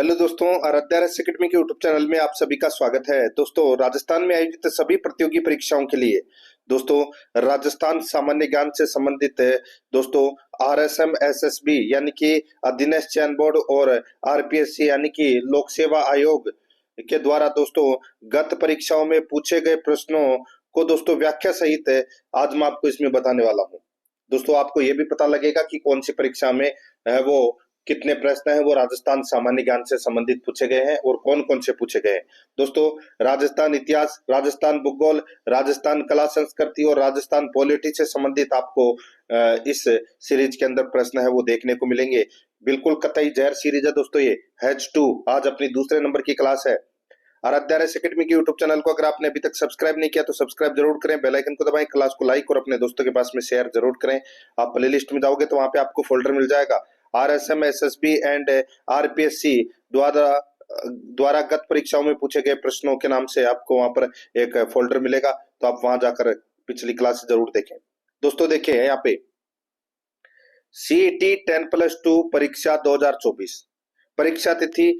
Hello दोस्तों, Aaradhya academy के YouTube channel में आप सभी का स्वागत है। दोस्तों, राजस्थान में आयोजित सभी प्रतियोगी परीक्षाओं के लिए दोस्तों राजस्थान सामान्य ज्ञान से संबंधित दोस्तों आरएसएम एसएसबी यानी कि अधीनस्थ चयन बोर्ड और आरपीएससी यानी कि लोक सेवा आयोग के द्वारा दोस्तों गत परीक्षाओं में पूछे गए प्रश्नों को दोस्तों व्याख्या सहित आज मैं आपको इसमें बताने वाला हूँ। दोस्तों, आपको ये भी पता लगेगा कि कौन सी परीक्षा में वो कितने प्रश्न हैं वो राजस्थान सामान्य ज्ञान से संबंधित पूछे गए हैं और कौन कौन से पूछे गए हैं। दोस्तों, राजस्थान इतिहास, राजस्थान भूगोल, राजस्थान कला संस्कृति और राजस्थान पॉलिटी से संबंधित आपको इस सीरीज के अंदर प्रश्न है वो देखने को मिलेंगे। बिल्कुल कतई जहर सीरीज है दोस्तों। ये H2 आज अपनी दूसरे नंबर की क्लास है। आराध्या एकेडमी के यूट्यूब चैनल को अगर आपने अभी तक सब्सक्राइब नहीं किया तो सब्सक्राइब जरूर करें, बेल आइकन को दबाएं, क्लास को लाइक और अपने दोस्तों के पास में शेयर जरूर करें। आप प्लेलिस्ट में जाओगे तो वहां पे आपको फोल्डर मिल जाएगा आरएसएम एसएसबी एंड आरपीएससी द्वारा गत परीक्षाओं में पूछे गए प्रश्नों के नाम से आपको वहां पर एक फोल्डर मिलेगा, तो आप वहां जाकर पिछली क्लास जरूर देखें। दोस्तों देखिए यहाँ पे सीईटी 10+2 परीक्षा 2024 परीक्षा तिथि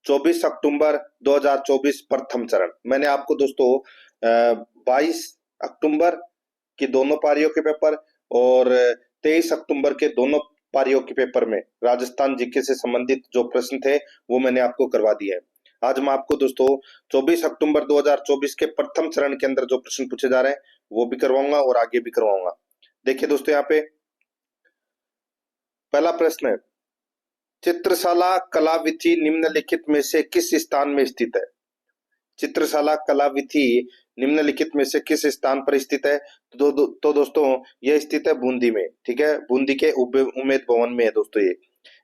24 अक्टूबर 2024 प्रथम चरण। मैंने आपको दोस्तों 22 अक्टूबर की दोनों पारियों के पेपर और 23 अक्टूबर के दोनों पारियों के पेपर में राजस्थान जीके से संबंधित जो प्रश्न थे वो मैंने आपको करवा दिए हैं। आज मैं आपको दोस्तों 24 अक्टूबर 2024 के प्रथम चरण के अंदर जो प्रश्न पूछे जा रहे हैं वो भी करवाऊंगा और आगे भी करवाऊंगा। देखिए दोस्तों, यहाँ पे पहला प्रश्न है, चित्रशाला कलाविथि निम्नलिखित में से किस स्थान में स्थित है? चित्रशाला कलाविथि निम्नलिखित में से किस स्थान पर स्थित है? तो दोस्तों यह स्थित है बूंदी में। ठीक है, बूंदी के उम्मेद भवन में है दोस्तों ये।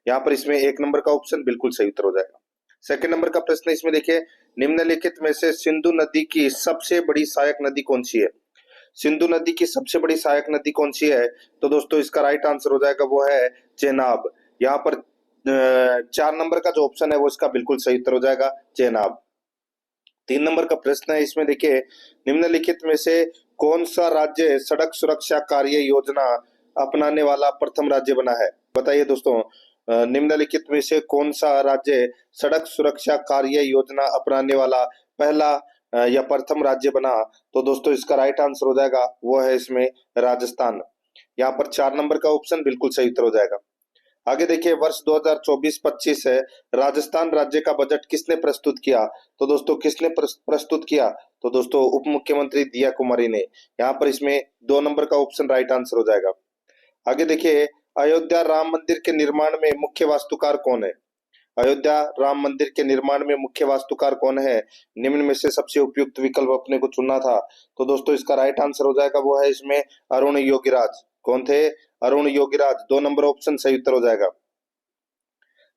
यहाँ पर इसमें एक नंबर का ऑप्शन बिल्कुल सही उत्तर हो जाएगा। सेकंड नंबर का प्रश्न इसमें देखिए, निम्नलिखित में से सिंधु नदी की सबसे बड़ी सहायक नदी कौन सी है? सिंधु नदी की सबसे बड़ी सहायक नदी कौन सी है? तो दोस्तों इसका राइट आंसर हो जाएगा वो है चेनाब। यहाँ पर 4 नंबर का जो ऑप्शन है वो इसका बिल्कुल सही उत्तर हो जाएगा चेनाब। 3 नंबर का प्रश्न है इसमें देखिए, निम्नलिखित में से कौन सा राज्य सड़क सुरक्षा कार्य योजना अपनाने वाला प्रथम राज्य बना है? बताइए दोस्तों, निम्नलिखित में से कौन सा राज्य सड़क सुरक्षा कार्य योजना अपनाने वाला पहला या प्रथम राज्य बना? तो दोस्तों इसका राइट आंसर हो जाएगा वो है इसमें राजस्थान। यहाँ पर 4 नंबर का ऑप्शन बिल्कुल सही उत्तर हो जाएगा। आगे देखिए, वर्ष 2024-25 है राजस्थान राज्य का बजट किसने प्रस्तुत किया? तो दोस्तों किसने प्रस्तुत किया? तो दोस्तों उप मुख्यमंत्री दिया कुमारी ने। यहाँ पर इसमें 2 नंबर का ऑप्शन राइट आंसर हो जाएगा। आगे देखिए, अयोध्या राम मंदिर के निर्माण में मुख्य वास्तुकार कौन है? अयोध्या राम मंदिर के निर्माण में मुख्य वास्तुकार कौन है? निम्न में से सबसे उपयुक्त विकल्प अपने को चुनना था। तो दोस्तों इसका राइट आंसर हो जाएगा वो है इसमें अरुण योगीराज। कौन थे? अरुण योगीराज। 2 नंबर ऑप्शन सही उत्तर हो जाएगा।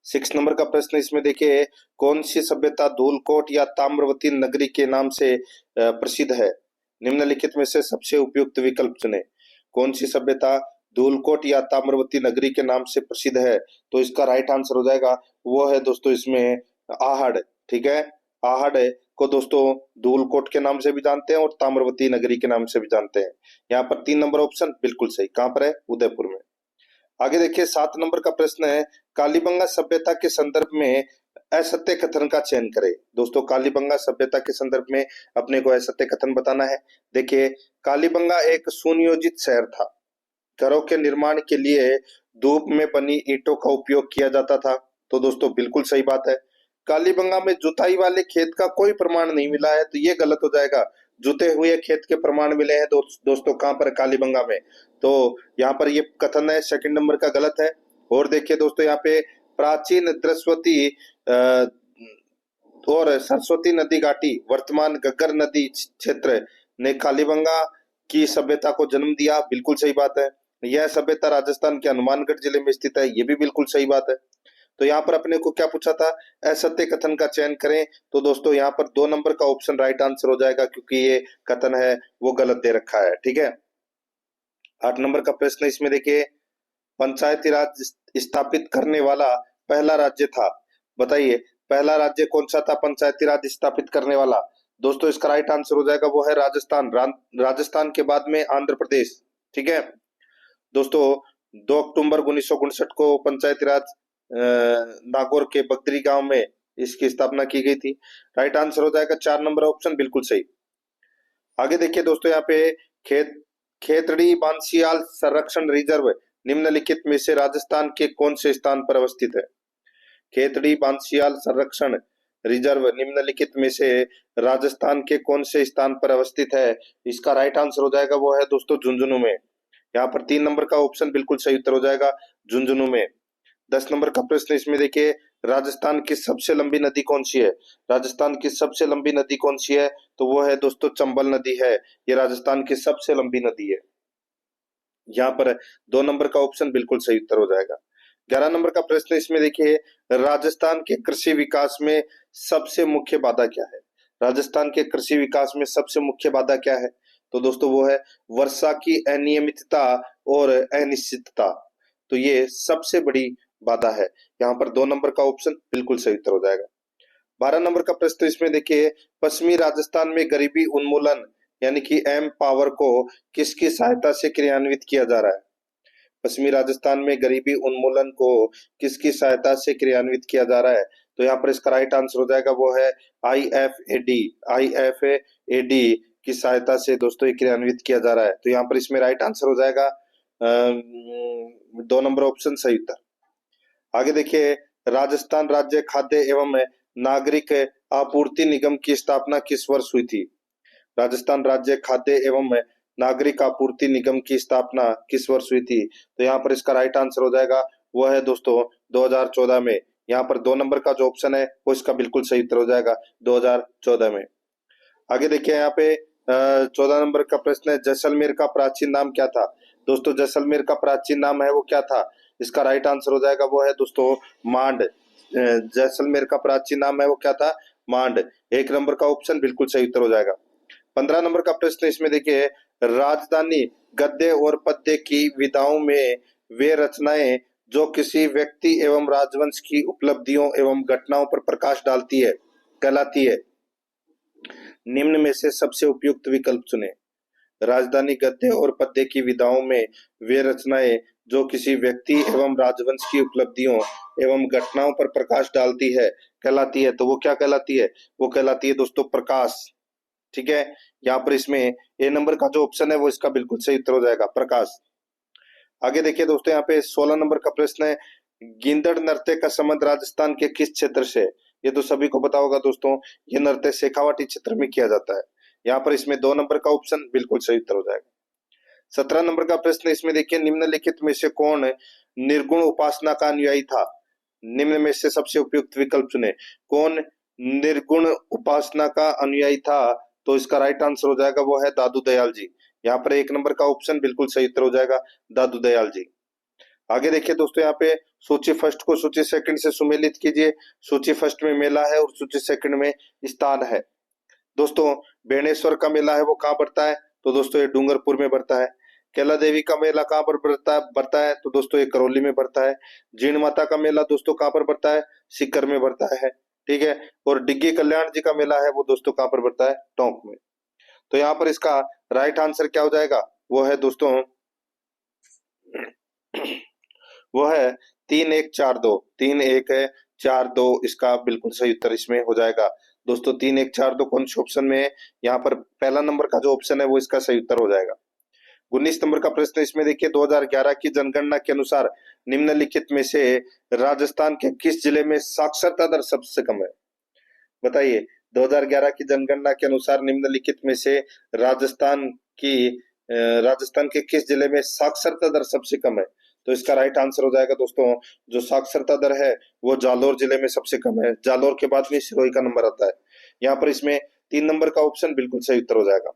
6 नंबर का प्रश्न इसमें देखिए, कौन सी सभ्यता धूलकोट या ताम्रवती नगरी के नाम से प्रसिद्ध है? निम्नलिखित में से सबसे उपयुक्त विकल्प चुने। कौन सी सभ्यता धूलकोट या ताम्रवती नगरी के नाम से प्रसिद्ध है? तो इसका राइट आंसर हो जाएगा वो है दोस्तों इसमें आहड़। ठीक है, आहड़ को दोस्तों धूलकोट के नाम से भी जानते हैं और ताम्रवती नगरी के नाम से भी जानते हैं। यहाँ पर 3 नंबर ऑप्शन बिल्कुल सही। कहां पर है? उदयपुर में। आगे देखिए, 7 नंबर का प्रश्न है, कालीबंगा सभ्यता के संदर्भ में असत्य कथन का चयन करें। दोस्तों कालीबंगा सभ्यता के संदर्भ में अपने को असत्य कथन बताना है। देखिए, कालीबंगा एक सुनियोजित शहर था। घरों के निर्माण के लिए धूप में बनी ईंटों का उपयोग किया जाता था। तो दोस्तों बिल्कुल सही बात है। कालीबंगा में जुताई वाले खेत का कोई प्रमाण नहीं मिला है, तो ये गलत हो जाएगा। जुते हुए खेत के प्रमाण मिले हैं दोस्तों कहां पर? कालीबंगा में। तो यहाँ पर ये कथन है सेकंड नंबर का गलत है। और देखिए दोस्तों, यहाँ पे प्राचीन द्रस्वती और सरस्वती नदी घाटी वर्तमान घग्गर नदी क्षेत्र ने कालीबंगा की सभ्यता को जन्म दिया। बिल्कुल सही बात है। यह सभ्यता राजस्थान के हनुमानगढ़ जिले में स्थित है। ये भी बिल्कुल सही बात है। तो यहाँ पर अपने को क्या पूछा था? असत्य कथन का चयन करें। तो दोस्तों यहाँ पर 2 नंबर का ऑप्शन राइट आंसर हो जाएगा, क्योंकि ये कथन है वो गलत दे रखा है। ठीक है, 8 नंबर का प्रश्न इसमें देखिए, पंचायती राज स्थापित करने वाला पहला राज्य था। बताइए पहला राज्य कौन सा था पंचायती राज स्थापित करने वाला? दोस्तों इसका राइट आंसर हो जाएगा वो है राजस्थान। राजस्थान के बाद में आंध्र प्रदेश। ठीक है दोस्तों, 2 अक्टूबर 1959 को पंचायती राज नागौर के बगदरी गांव में इसकी स्थापना की गई थी। राइट आंसर हो जाएगा 4 नंबर ऑप्शन बिल्कुल सही। आगे देखिए दोस्तों, यहाँ पे खेत खेतड़ी बांसियाल संरक्षण रिजर्व निम्नलिखित में से राजस्थान के कौन से स्थान पर अवस्थित है? खेतड़ी बांसियाल संरक्षण रिजर्व निम्नलिखित में से राजस्थान के कौन से स्थान पर अवस्थित है? इसका राइट आंसर हो जाएगा वो है दोस्तों झुंझुनू में। यहाँ पर 3 नंबर का ऑप्शन बिल्कुल सही उत्तर हो जाएगा, झुंझुनू में। 10 नंबर का प्रश्न इसमें देखिए, राजस्थान की सबसे लंबी नदी कौन सी है? राजस्थान की सबसे लंबी नदी कौन सी है? तो वो है दोस्तों चंबल नदी है। ये राजस्थान की सबसे लंबी नदी है। यहाँ पर 2 नंबर का ऑप्शन बिल्कुल सही उत्तर हो जाएगा। 11 नंबर का प्रश्न इसमें देखिए, राजस्थान के कृषि विकास में सबसे मुख्य बाधा क्या है? राजस्थान के कृषि विकास में सबसे मुख्य बाधा क्या है? तो दोस्तों वो है वर्षा की अनियमितता और अनिश्चितता। तो ये सबसे बड़ी बाधा है। यहाँ पर 2 नंबर का ऑप्शन बिल्कुल सही उत्तर हो जाएगा। 12 नंबर का प्रश्न इसमें देखिए, पश्चिमी राजस्थान में गरीबी उन्मूलन यानी कि एम पावर को किसकी सहायता से क्रियान्वित किया जा रहा है? पश्चिमी राजस्थान में गरीबी उन्मूलन को किसकी सहायता से क्रियान्वित किया जा रहा है? तो यहाँ पर इसका राइट आंसर हो जाएगा वो है आईएफएडी। आईएफएडी की सहायता से दोस्तों ये क्रियान्वित किया जा रहा है। तो यहाँ पर इसमें राइट आंसर हो जाएगा 2 नंबर ऑप्शन सही उत्तर। आगे देखिए, राजस्थान राज्य खाद्य एवं नागरिक आपूर्ति निगम की स्थापना किस वर्ष हुई थी? राजस्थान राज्य खाद्य एवं नागरिक आपूर्ति निगम की स्थापना किस वर्ष हुई थी? तो यहाँ पर इसका राइट आंसर हो जाएगा वो है दोस्तों 2014 में। यहाँ पर 2 नंबर का जो ऑप्शन है वो इसका बिल्कुल सही उत्तर हो जाएगा 2014 में। आगे देखिए, यहाँ पे 14 नंबर का प्रश्न है, जैसलमेर का प्राचीन नाम क्या था? दोस्तों जैसलमेर का प्राचीन नाम है वो क्या था? इसका राइट आंसर हो जाएगा वो है दोस्तों मांड। जैसलमेर का प्राचीन नाम है वो क्या था? मांड। 1 नंबर का ऑप्शन बिल्कुल सही उत्तर हो जाएगा। 15 नंबर का प्रश्न इसमें देखिए, राजधानी गद्य और पद्य की विधाओं में वे रचनाएं जो किसी व्यक्ति एवं राजवंश की उपलब्धियों एवं घटनाओं पर प्रकाश डालती है कहलाती है। निम्न में से सबसे उपयुक्त विकल्प चुने। राजधानी गद्य और पद्य की विधाओं में वे रचनाएं जो किसी व्यक्ति एवं राजवंश की उपलब्धियों एवं घटनाओं पर प्रकाश डालती है कहलाती है। तो वो क्या कहलाती है? वो कहलाती है दोस्तों प्रकाश। ठीक है, यहाँ पर इसमें ए नंबर का जो ऑप्शन है वो इसका बिल्कुल सही उत्तर हो जाएगा, प्रकाश। आगे देखिए दोस्तों, यहाँ पे 16 नंबर का प्रश्न है, गिंदड़ नृत्य का संबंध राजस्थान के किस क्षेत्र से? ये तो सभी को पता होगा दोस्तों, ये नृत्य शेखावाटी क्षेत्र में किया जाता है। यहाँ पर इसमें 2 नंबर का ऑप्शन बिल्कुल सही उत्तर हो जाएगा। 17 नंबर का प्रश्न इसमें देखिए, निम्नलिखित में से कौन निर्गुण उपासना का अनुयायी था? निम्न में से सबसे उपयुक्त विकल्प चुने। कौन निर्गुण उपासना का अनुयायी था? तो इसका राइट आंसर हो जाएगा वो है दादू दयाल जी। यहाँ पर 1 नंबर का ऑप्शन बिल्कुल सही उत्तर हो जाएगा, दादू दयाल जी। आगे देखिए दोस्तों, यहाँ पे सूची फर्स्ट को सूची सेकंड से सुमेलित कीजिए। सूची फर्स्ट में मेला है और सूची सेकंड में स्थान है। दोस्तों बेणेश्वर का मेला है वो कहाँ पड़ता है? तो दोस्तों ये डूंगरपुर में पड़ता है। कैला देवी का मेला कहाँ पर पड़ता है? तो दोस्तों ये करौली में पड़ता है। जीण माता का मेला दोस्तों कहाँ पर पड़ता है? सीकर में पड़ता है। ठीक है, और डिग्गी कल्याण जी का मेला है वो दोस्तों कहाँ पर पड़ता है? टोंक में। तो यहाँ पर इसका राइट आंसर क्या हो जाएगा? वो है दोस्तों वो है 3142। 3142 इसका बिल्कुल सही उत्तर इसमें हो जाएगा दोस्तों। 3142 कौन से ऑप्शन में है? यहाँ पर पहला नंबर का जो ऑप्शन है वो इसका सही उत्तर हो जाएगा। 19 नंबर का प्रश्न इसमें देखिए, 2011 की जनगणना के अनुसार निम्नलिखित में से राजस्थान के किस जिले में साक्षरता दर सबसे कम है? बताइए, 2011 की जनगणना के अनुसार निम्नलिखित में से राजस्थान की राजस्थान के किस जिले में साक्षरता दर सबसे कम है? तो इसका राइट आंसर हो जाएगा दोस्तों, जो साक्षरता दर है वो जालोर जिले में सबसे कम है। जालोर के बाद में सिरोही का नंबर आता है। यहाँ पर इसमें 3 नंबर का ऑप्शन बिल्कुल सही उत्तर हो जाएगा।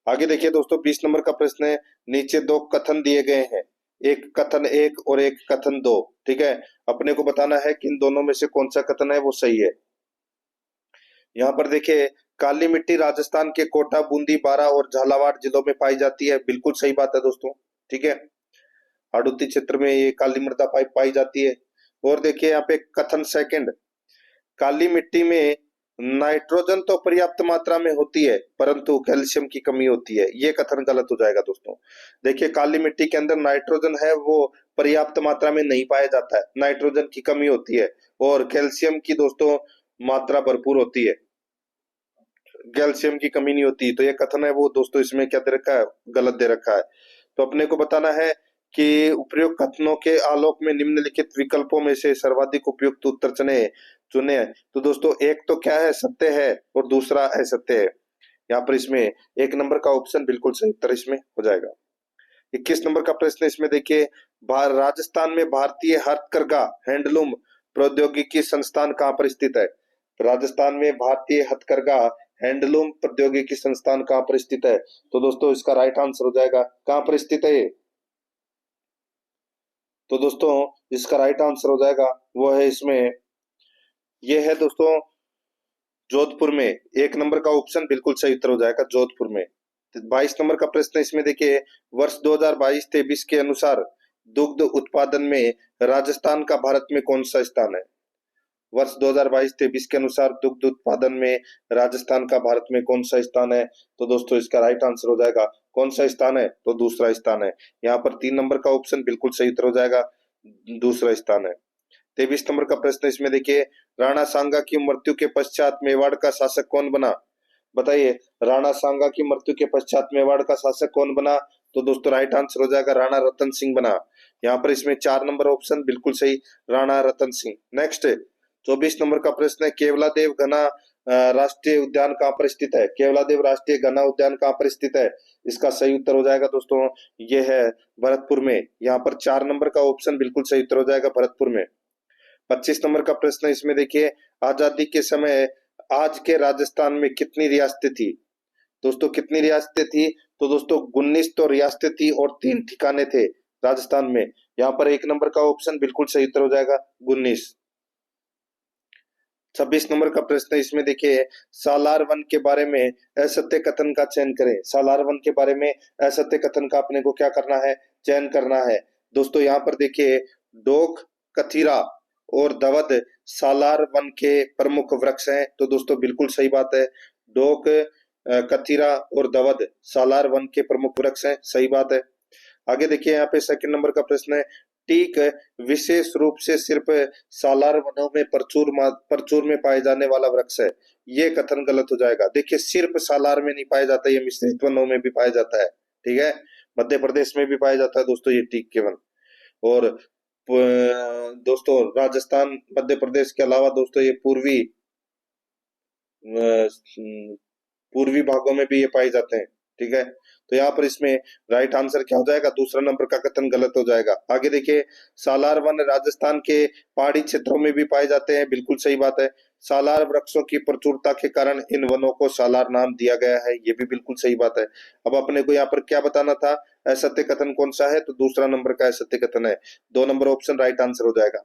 आगे देखिए दोस्तों, 20 नंबर का प्रश्न है, नीचे 2 कथन दिए गए हैं, एक कथन 1 और एक कथन 2। ठीक है, अपने को बताना है कि इन दोनों में से कौन सा कथन है वो सही है। यहाँ पर देखिए, काली मिट्टी राजस्थान के कोटा, बूंदी, बारां और झालावाड़ जिलों में पाई जाती है। बिल्कुल सही बात है दोस्तों। ठीक है, हाड़ौती क्षेत्र में ये काली मृदा पाई जाती है। और देखिए यहाँ पे कथन सेकंड, काली मिट्टी में नाइट्रोजन तो पर्याप्त मात्रा में होती है परंतु कैल्शियम की कमी होती है। ये कथन गलत हो जाएगा दोस्तों। देखिए, काली मिट्टी के अंदर नाइट्रोजन है वो पर्याप्त मात्रा में नहीं पाया जाता है, नाइट्रोजन की कमी होती है। और कैल्शियम की दोस्तों मात्रा भरपूर होती है, कैल्शियम की कमी नहीं होती। तो ये कथन है वो दोस्तों इसमें क्या दे रखा है, गलत दे रखा है। तो अपने को बताना है कि उपयुक्त कथनों के आलोक में निम्नलिखित विकल्पों में से सर्वाधिक उपयुक्त उत्तर चुने। तो दोस्तों एक तो क्या है, सत्य है, और दूसरा असत्य है। यहाँ पर इसमें एक नंबर का ऑप्शन बिल्कुल सही उत्तर इसमें हो जाएगा। 21 नंबर का प्रश्न इसमें देखिए, राजस्थान में भारतीय हथकरघा हैंडलूम प्रौद्योगिकी संस्थान कहाँ पर स्थित है? राजस्थान में भारतीय हथकरघा हैंडलूम प्रौद्योगिकी संस्थान कहाँ पर स्थित है? तो दोस्तों इसका राइट आंसर हो जाएगा, कहाँ पर स्थित है ये? तो दोस्तों इसका राइट आंसर हो जाएगा वो है इसमें, ये है दोस्तों जोधपुर में। एक नंबर का ऑप्शन बिल्कुल सही उत्तर हो जाएगा, जोधपुर में। 22 नंबर का प्रश्न इसमें देखिए, वर्ष 2022-23 के अनुसार दुग्ध उत्पादन में राजस्थान का भारत में कौन सा स्थान है? वर्ष 2022-23 के अनुसार दुग्ध उत्पादन में राजस्थान का भारत में कौन सा स्थान है? तो दोस्तों इसका राइट आंसर हो जाएगा, कौन सा स्थान है? तो दूसरा स्थान है। यहाँ पर 3 नंबर का ऑप्शन बिल्कुल सही उत्तर हो जाएगा, दूसरा स्थान है। 23 नंबर का प्रश्न इसमें देखिए, राणा सांगा की मृत्यु के पश्चात मेवाड़ का शासक कौन बना? बताइए, राणा सांगा की मृत्यु के पश्चात मेवाड़ का शासक कौन बना? तो दोस्तों राइट आंसर हो जाएगा, राणा रतन सिंह बना। यहाँ पर इसमें 4 नंबर ऑप्शन बिल्कुल सही, राणा रतन सिंह। नेक्स्ट 24 नंबर का प्रश्न है, केवलादेव घना राष्ट्रीय उद्यान कहाँ पर स्थित है? केवलादेव राष्ट्रीय घना उद्यान कहाँ पर स्थित है? इसका सही उत्तर हो जाएगा दोस्तों, ये है भरतपुर में। यहाँ पर 4 नंबर का ऑप्शन बिल्कुल सही उत्तर हो जाएगा, भरतपुर में। 25 नंबर का प्रश्न इसमें देखिए, आजादी के समय आज के राजस्थान में कितनी रियासतें थी? दोस्तों कितनी रियासतें थी? तो दोस्तों 19 तो रियासतें थी और 3 ठिकाने थे राजस्थान में। यहाँ पर 1 नंबर का ऑप्शन बिल्कुल सही उत्तर हो जाएगा, 19। 26 नंबर का प्रश्न इसमें देखिए, सालार वन के बारे में असत्य कथन का चयन करें। सालार वन के बारे में असत्य कथन का अपने को क्या करना है, चयन करना है। दोस्तों यहाँ पर देखिए, डोक, कथीरा और दवद सालार वन के प्रमुख वृक्ष हैं। तो दोस्तों बिल्कुल सही बात है, डोक, कथीरा और दवद सालार वन के प्रमुख वृक्ष हैं, सही बात है। आगे देखिए, यहाँ पे सेकंड नंबर का प्रश्न है, टीक विशेष रूप से सिर्फ सालार वनों में प्रचुर में पाए जाने वाला वृक्ष है। ये कथन गलत हो जाएगा। देखिए सिर्फ सालार में नहीं पाया जाता, ये मिश्रित वनों में भी पाया जाता है, ठीक है। मध्य प्रदेश में भी पाया जाता है दोस्तों ये टीक के वन। और दोस्तों राजस्थान, मध्य प्रदेश के अलावा दोस्तों ये पूर्वी भागों में भी ये पाए जाते हैं, ठीक है। तो यहाँ पर इसमें राइट आंसर क्या हो जाएगा, दूसरा नंबर का कथन गलत हो जाएगा। आगे देखिए, सालार वन राजस्थान के पहाड़ी क्षेत्रों में भी पाए जाते हैं, बिल्कुल सही बात है। सालार वृक्षों की प्रचुरता के कारण इन वनों को सालार नाम दिया गया है, ये भी बिल्कुल सही बात है। अब अपने को यहाँ पर क्या बताना था, असत्य कथन कौन सा है? तो दूसरा नंबर का असत्य कथन है, 2 नंबर ऑप्शन राइट आंसर हो जाएगा।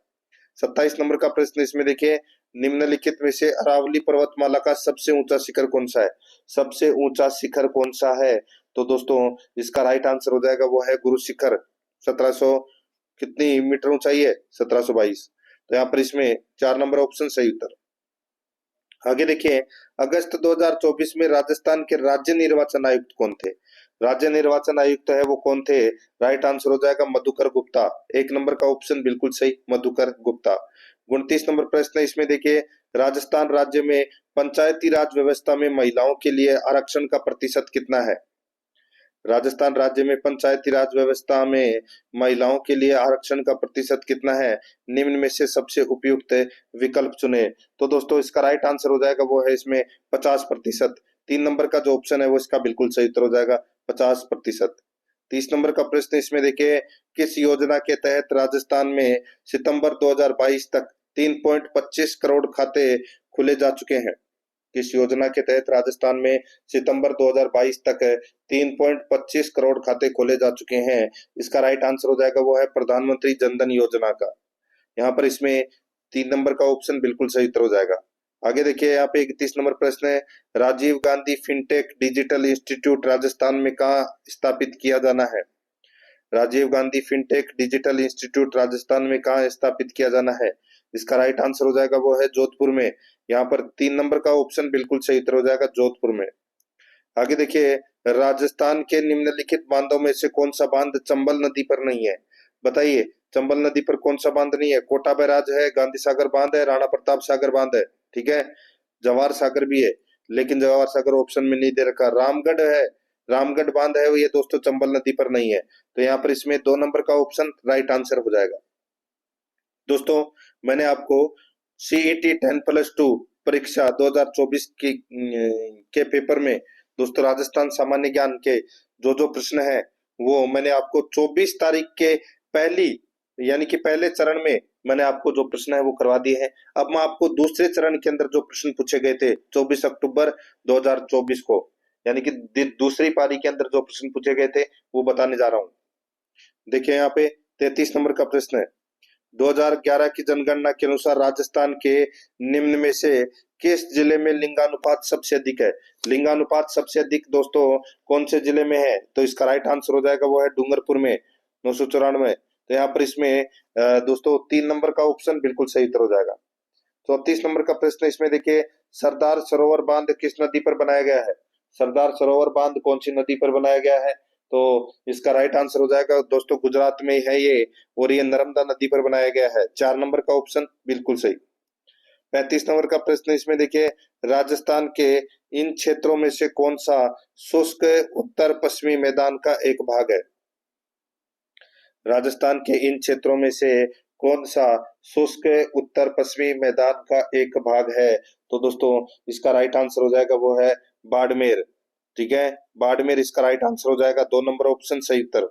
27 नंबर का प्रश्न इसमें देखिए, निम्नलिखित में से अरावली पर्वतमाला का सबसे ऊंचा शिखर कौन सा है? सबसे ऊंचा शिखर कौन सा है? तो दोस्तों इसका राइट आंसर हो जाएगा वो है गुरु शिखर। 1700 कितनी मीटर ऊंचाई है? 1722। तो यहाँ पर इसमें 4 नंबर ऑप्शन सही उत्तर। आगे देखिए, अगस्त 2024 में राजस्थान के राज्य निर्वाचन आयुक्त कौन थे? राज्य निर्वाचन आयुक्त है वो कौन थे? राइट आंसर हो जाएगा मधुकर गुप्ता। 1 नंबर का ऑप्शन बिल्कुल सही, मधुकर गुप्ता। 29 नंबर प्रश्न है इसमें देखिए, राजस्थान राज्य में पंचायती राज व्यवस्था में महिलाओं के लिए आरक्षण का प्रतिशत कितना है? राजस्थान राज्य में पंचायती राज व्यवस्था में महिलाओं के लिए आरक्षण का प्रतिशत कितना है? निम्न में से सबसे उपयुक्त विकल्प चुने। तो दोस्तों इसका राइट आंसर हो जाएगा वो है इसमें 50%। 3 नंबर का जो ऑप्शन है वो इसका बिल्कुल सही उत्तर हो जाएगा, 50%। 30 नंबर का प्रश्न इसमें देखिए, किस योजना के तहत राजस्थान में सितंबर 2022 तक 3.25 करोड़ खाते खुले जा चुके हैं? किस योजना के तहत राजस्थान में सितंबर 2022 तक 3.25 करोड़ खाते खोले जा चुके हैं? इसका राइट आंसर हो जाएगा वो है प्रधानमंत्री जनधन योजना का। यहाँ पर इसमें 3 नंबर का ऑप्शन बिल्कुल सही उत्तर हो जाएगा। आगे देखिए, यहाँ पे 31 नंबर प्रश्न है, Rajiv Gandhi fintech digital institute Rajasthan में कहाँ स्थापित किया जाना है? Rajiv Gandhi fintech digital institute Rajasthan में कहाँ स्थापित किया जाना है? इसका राइट आंसर हो जाएगा वो है जोधपुर में। यहाँ पर 3 नंबर का ऑप्शन बिल्कुल सही उत्तर हो जाएगा, जोधपुर में। आगे देखिए, राजस्थान के निम्नलिखित बांधों में से कौन सा बांध चंबल नदी पर नहीं है? बताइए, चंबल नदी पर कौन सा बांध नहीं है? कोटा बैराज है, गांधी सागर बांध है, राणा प्रताप सागर बांध है। ठीक है, जवाहर सागर भी है, लेकिन जवाहर सागर ऑप्शन में नहीं दे रखा। रामगढ़ है, रामगढ़ बांध है, ये दोस्तों चंबल नदी पर नहीं है। तो यहाँ पर इसमें 2 नंबर का ऑप्शन राइट आंसर हो जाएगा। दोस्तों, मैंने आपको सीईटी 10+2 परीक्षा 2024 के पेपर में दोस्तों राजस्थान सामान्य ज्ञान के जो प्रश्न है वो मैंने आपको 24 तारीख के पहली यानी कि पहले चरण में मैंने आपको जो प्रश्न है वो करवा दिए हैं। अब मैं आपको दूसरे चरण के अंदर जो प्रश्न पूछे गए थे 24 अक्टूबर 2024 को, यानी कि दूसरी पारी के अंदर जो प्रश्न पूछे गए थे वो बताने जा रहा हूं। देखिए यहाँ पे 33 नंबर का प्रश्न है। 2011 की जनगणना के अनुसार राजस्थान के निम्न में से किस जिले में लिंगानुपात सबसे अधिक है? लिंगानुपात सबसे अधिक दोस्तों कौन से जिले में है? तो इसका राइट आंसर हो जाएगा वो है डूंगरपुर में 994। तो यहाँ पर इसमें दोस्तों 3 नंबर का ऑप्शन बिल्कुल सही उत्तर हो जाएगा। 34 नंबर का प्रश्न इसमें देखिए, सरदार सरोवर बांध किस नदी पर बनाया गया है? सरदार सरोवर बांध कौन सी नदी पर बनाया गया है? तो इसका राइट आंसर हो जाएगा दोस्तों गुजरात में है ये, और ये नर्मदा नदी पर बनाया गया है। 4 नंबर का ऑप्शन बिल्कुल सही। 35 नंबर का प्रश्न इसमें देखिए, राजस्थान के इन क्षेत्रों में से कौन सा शुष्क उत्तर पश्चिमी मैदान का एक भाग है? राजस्थान के इन क्षेत्रों में से कौन सा शुष्क उत्तर पश्चिमी मैदान का एक भाग है? तो दोस्तों इसका राइट आंसर हो जाएगा वो है बाड़मेर। ठीक है, बाड़मेर इसका राइट आंसर हो जाएगा। 2 नंबर ऑप्शन सही उत्तर।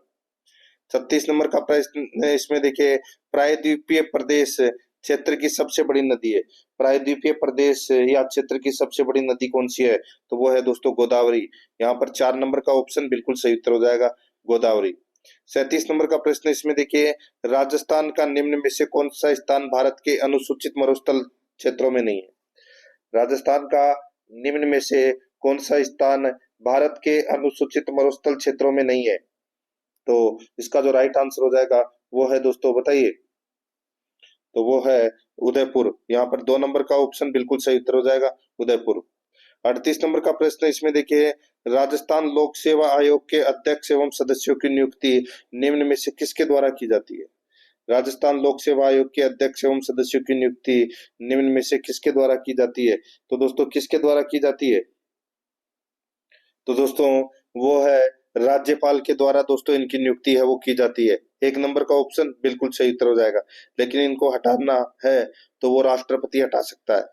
36 नंबर का प्रश्न इसमें देखिए, प्रायद्वीपीय प्रदेश क्षेत्र की सबसे बड़ी नदी है। प्रायद्वीपीय प्रदेश या क्षेत्र की सबसे बड़ी नदी कौन सी है? तो वो है दोस्तों गोदावरी। यहाँ पर 4 नंबर का ऑप्शन बिल्कुल सही उत्तर हो जाएगा, गोदावरी। 37 नंबर का प्रश्न इसमें देखिए, राजस्थान का निम्न में से कौन सा स्थान भारत के अनुसूचित मरुस्थल क्षेत्रों में नहीं है? राजस्थान का निम्न में से कौन सा स्थान भारत के अनुसूचित मरुस्थल क्षेत्रों में नहीं है? तो इसका जो राइट आंसर हो जाएगा वो है दोस्तों बताइए, तो वो है उदयपुर। यहाँ पर 2 नंबर का ऑप्शन बिल्कुल सही उत्तर हो जाएगा, उदयपुर। 38 नंबर का प्रश्न इसमें देखिए, राजस्थान लोक सेवा आयोग के अध्यक्ष एवं सदस्यों की नियुक्ति निम्न में से किसके द्वारा की जाती है? राजस्थान लोक सेवा आयोग के अध्यक्ष एवं सदस्यों की नियुक्ति निम्न में से किसके द्वारा की जाती है? तो दोस्तों किसके द्वारा की जाती है? तो दोस्तों वो है राज्यपाल के द्वारा दोस्तों इनकी नियुक्ति है वो की जाती है। 1 नंबर का ऑप्शन बिल्कुल सही उत्तर हो जाएगा, लेकिन इनको हटाना है तो वो राष्ट्रपति हटा सकता है।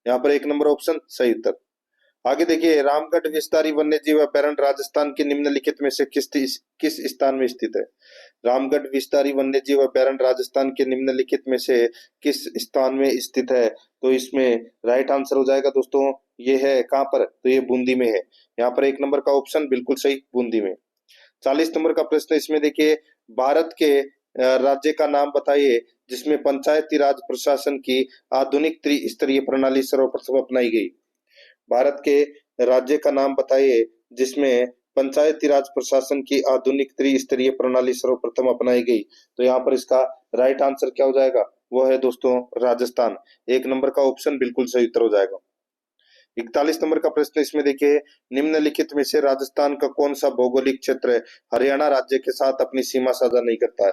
यहाँ पर 1 नंबर ऑप्शन सही उत्तर। आगे देखिए, रामगढ़ विस्तारी वन्य जीव अभयारण्य राजस्थान के निम्नलिखित में से किस स्थान में स्थित है? रामगढ़ विस्तारी वन्य जीव अभयारण्य राजस्थान के निम्नलिखित में से किस स्थान में स्थित है? तो इसमें राइट आंसर हो जाएगा दोस्तों, ये है कहाँ पर? तो ये बूंदी में है। यहाँ पर 1 नंबर का ऑप्शन बिल्कुल सही, बूंदी में। 40 नंबर का प्रश्न इसमें देखिए, भारत के राज्य का नाम बताइए जिसमें पंचायती राज प्रशासन की आधुनिक त्रिस्तरीय प्रणाली सर्वप्रथम अपनाई गई। भारत के राज्य का नाम बताइए जिसमें पंचायती राज प्रशासन की आधुनिक त्रिस्तरीय प्रणाली सर्वप्रथम अपनाई गई। तो यहाँ पर इसका राइट आंसर क्या हो जाएगा? वो है दोस्तों राजस्थान। 1 नंबर का ऑप्शन बिल्कुल सही उत्तर हो जाएगा। 41 नंबर का प्रश्न इसमें देखिए, निम्नलिखित में से राजस्थान का कौन सा भौगोलिक क्षेत्र हरियाणा राज्य के साथ अपनी सीमा साझा नहीं करता है?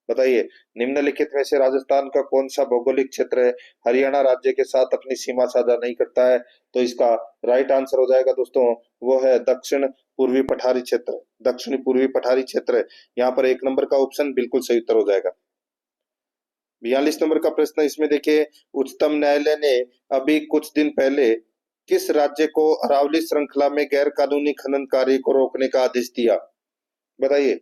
बताइए, निम्नलिखित में से राजस्थान का कौन सा भौगोलिक क्षेत्र हरियाणा राज्य के साथ अपनी सीमा साझा नहीं करता है? तो इसका राइट आंसर हो जाएगा दोस्तों वो है दक्षिण पूर्वी पठारी क्षेत्र, दक्षिणी पूर्वी पठारी क्षेत्र। यहाँ पर 1 नंबर का ऑप्शन बिल्कुल सही उत्तर हो जाएगा। 42 नंबर का प्रश्न इसमें देखिए, उच्चतम न्यायालय ने अभी कुछ दिन पहले किस राज्य को अरावली श्रृंखला में गैर कानूनी खनन कार्य को रोकने का आदेश दिया? बताइए,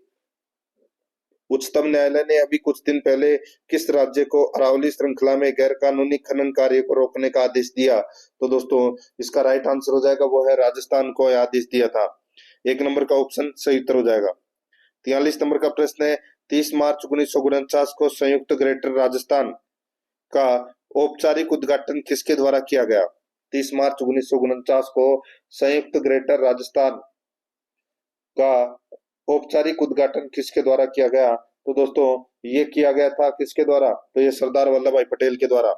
उच्चतम न्यायालय ने अभी कुछ दिन पहले किस राज्य को अरावली श्रृंखला में गैर कानूनी खनन कार्य को रोकने का आदेश दिया? तो दोस्तों इसका राइट आंसर हो जाएगा वो है राजस्थान को यह आदेश दिया था। 1 नंबर का ऑप्शन सही उत्तर हो जाएगा। 43 नंबर का प्रश्न है, 30 मार्च 1949 को संयुक्त ग्रेटर राजस्थान का औपचारिक उद्घाटन किसके द्वारा किया गया? 30 मार्च 1949 को संयुक्त ग्रेटर राजस्थान का औपचारिक उद्घाटन किसके द्वारा किया गया? तो दोस्तों ये किया गया था किसके द्वारा? तो ये सरदार वल्लभ भाई पटेल के द्वारा।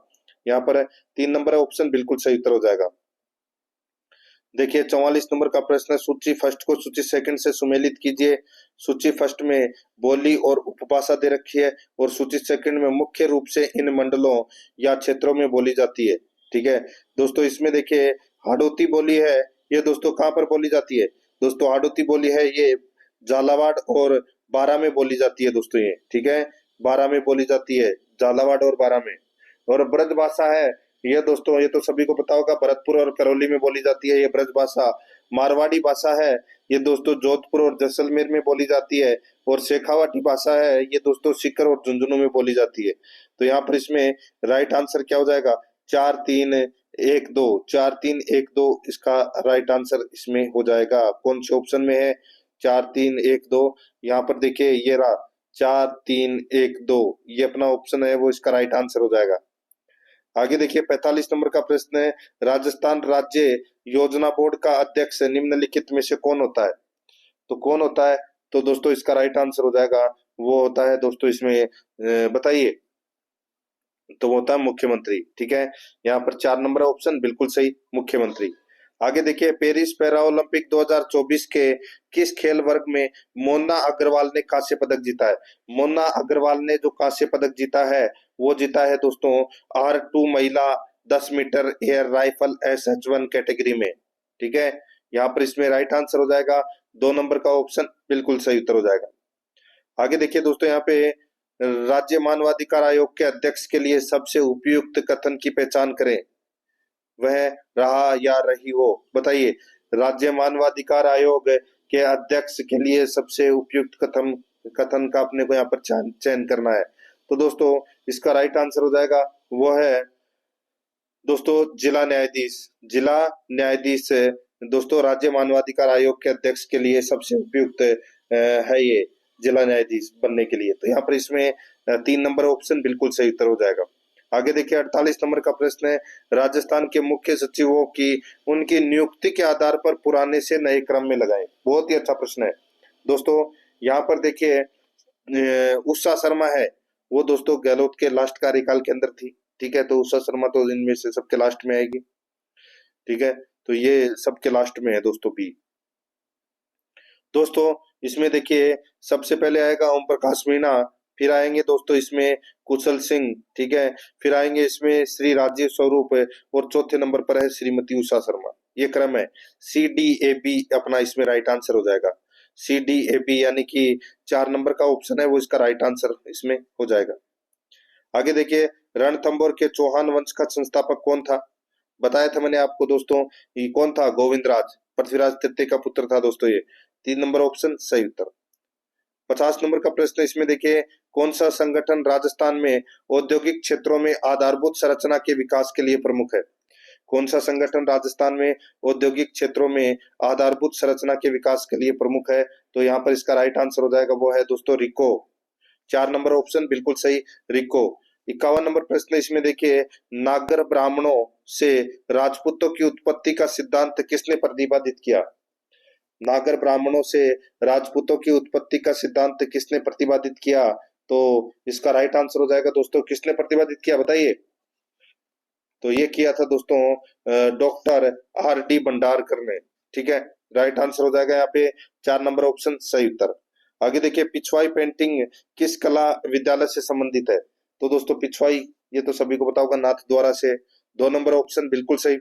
यहाँ पर 3 नंबर ऑप्शन बिल्कुल सही उत्तर हो जाएगा। देखिए 44 नंबर का प्रश्न है, सूची फर्स्ट को सूची सेकंड से सुमेलित कीजिए। सूची फर्स्ट में बोली और उपभाषा दे रखी है और सूची सेकंड में मुख्य रूप से इन मंडलों या क्षेत्रों में बोली जाती है। ठीक है दोस्तों, इसमें देखिए हाड़ौती बोली है, ये दोस्तों कहाँ पर बोली जाती है? दोस्तों हाड़ौती बोली है ये झालावाड़ और बारां में बोली जाती है दोस्तों ये। ठीक है, बारां में बोली जाती है, झालावाड़ और बारां में। और ब्रज भाषा है ये दोस्तों, ये तो सभी को पता होगा, भरतपुर और करौली में बोली जाती है ये ब्रज भाषा। मारवाड़ी भाषा है ये दोस्तों जोधपुर और जैसलमेर में बोली जाती है। और शेखावाटी भाषा है ये दोस्तों सीकर और झुंझुनू में बोली जाती है। तो यहाँ पर इसमें राइट आंसर क्या हो जाएगा? 4-3-1-2, 4-3-1-2 इसका राइट आंसर इसमें हो जाएगा। कौन से ऑप्शन में है? 4-3-1-2। यहाँ पर देखिए ये रहा 4-3-1-2, ये अपना ऑप्शन है वो इसका राइट आंसर हो जाएगा। आगे देखिए 45 नंबर का प्रश्न है, राजस्थान राज्य योजना बोर्ड का अध्यक्ष निम्नलिखित में से कौन होता है? तो कौन होता है? तो दोस्तों इसका राइट आंसर हो जाएगा, वो होता है दोस्तों इसमें बताइए। तो वो होता है मुख्यमंत्री। ठीक है, यहाँ पर 4 नंबर ऑप्शन बिल्कुल सही, मुख्यमंत्री। आगे देखिए पेरिस पैरा ओलंपिक 2024 के किस खेल वर्ग में मोना अग्रवाल ने कांस्य पदक जीता है? मोना अग्रवाल ने जो कांस्य पदक जीता है वो जीता है दोस्तों R2 महिला 10 metre air rifle SH1 category में। ठीक है, यहाँ पर इसमें राइट आंसर हो जाएगा 2 नंबर का ऑप्शन बिल्कुल सही उत्तर हो जाएगा। आगे देखिए दोस्तों यहाँ पे राज्य मानवाधिकार आयोग के अध्यक्ष के लिए सबसे उपयुक्त कथन की पहचान करें, वह रहा या रही हो। बताइए, राज्य मानवाधिकार आयोग के अध्यक्ष के लिए सबसे उपयुक्त कथन कथन का अपने को यहाँ पर चयन करना है। तो दोस्तों इसका राइट आंसर हो जाएगा, वो है दोस्तों जिला न्यायाधीश। जिला न्यायाधीश दोस्तों राज्य मानवाधिकार आयोग के अध्यक्ष के लिए सबसे उपयुक्त है ये जिला न्यायाधीश बनने के लिए। तो यहाँ पर इसमें 3 नंबर ऑप्शन बिल्कुल सही उत्तर हो जाएगा। आगे देखिए 48 नंबर का प्रश्न है, राजस्थान के मुख्य सचिवों की उनकी नियुक्ति के आधार पर पुराने से नए क्रम में लगाएं। बहुत ही अच्छा प्रश्न है दोस्तों। यहाँ पर देखिए उषा शर्मा है वो दोस्तों गहलोत के लास्ट कार्यकाल के अंदर थी। ठीक है, तो उषा शर्मा तो इनमें से सबके लास्ट में आएगी। ठीक है, तो ये सबके लास्ट में है दोस्तों बी। दोस्तों इसमें देखिए सबसे पहले आएगा ओम प्रकाश मीणा, फिर आएंगे दोस्तों इसमें कुशल सिंह। ठीक है, फिर आएंगे इसमें श्री राजीव स्वरूप और चौथे नंबर पर है श्रीमती उषा शर्मा। ये क्रम है, CDAB अपना इसमें राइट आंसर हो जाएगा। CDAB यानी कि 4 नंबर का ऑप्शन है वो इसका राइट आंसर इसमें हो जाएगा। आगे देखिए रणथंभौर के चौहान वंश का संस्थापक कौन था? बताया था मैंने आपको दोस्तों, ये कौन था? गोविंदराज, पृथ्वीराज तृतीय का पुत्र था दोस्तों ये। 3 नंबर ऑप्शन सही उत्तर। 50 नंबर का प्रश्न इसमें देखिए, कौन सा संगठन राजस्थान में औद्योगिक क्षेत्रों में आधारभूत संरचना के विकास के लिए प्रमुख है? कौन सा संगठन राजस्थान में औद्योगिक क्षेत्रों में आधारभूत संरचना के विकास के लिए प्रमुख है? तो यहाँ पर इसका राइट आंसर हो जाएगा, वो है दोस्तों रिको। 4 नंबर ऑप्शन बिल्कुल सही, रिको। 51 नंबर प्रश्न इसमें देखिए, नागर ब्राह्मणों से राजपूतों की उत्पत्ति का सिद्धांत किसने प्रतिपादित किया? नागर ब्राह्मणों से राजपूतों की उत्पत्ति का सिद्धांत किसने प्रतिपादित किया? तो इसका राइट आंसर हो जाएगा दोस्तों, किसने प्रतिपादित किया बताइए? तो ये किया था दोस्तों डॉक्टर R.D. भंडारकर ने। ठीक है, राइट आंसर हो जाएगा यहाँ पे 4 नंबर ऑप्शन सही उत्तर। आगे देखिए पिछवाई पेंटिंग किस कला विद्यालय से संबंधित है? तो दोस्तों पिछवाई ये तो सभी को पता होगा, नाथ द्वारा से। 2 नंबर ऑप्शन बिल्कुल सही।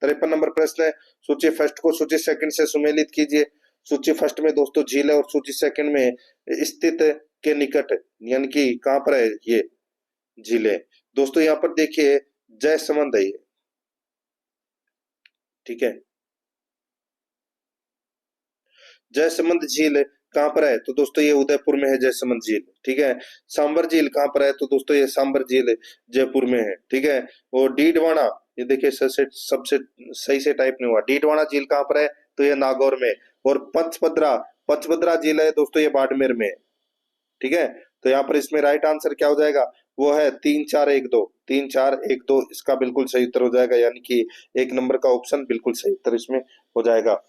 53 नंबर प्रश्न है, सूची फर्स्ट को सूची सेकंड से सुमेलित कीजिए। सूची फर्स्ट में दोस्तों झील है और सूची सेकंड में स्थित के निकट, यानी कि कहां पर है ये झीलें? दोस्तों यहाँ पर देखिए जयसमंद है ये। ठीक है, जयसमंद झील कहां पर है? तो दोस्तों ये उदयपुर में है जयसमंद झील। ठीक है, सांबर झील कहां पर है? तो दोस्तों ये सांबर झील जयपुर में है। ठीक है, और डीडवाना, ये देखिए सबसे सही से टाइप नहीं हुआ। डीडवाना झील कहां पर है? तो ये नागौर में। और पंचभद्रा, पंचभद्रा झील है दोस्तों ये बाड़मेर में। ठीक है, तो यहाँ पर इसमें राइट आंसर क्या हो जाएगा? वो है 3-4-1-2, 3-4-1-2 इसका बिल्कुल सही उत्तर हो जाएगा, यानी कि 1 नंबर का ऑप्शन बिल्कुल सही उत्तर इसमें हो जाएगा।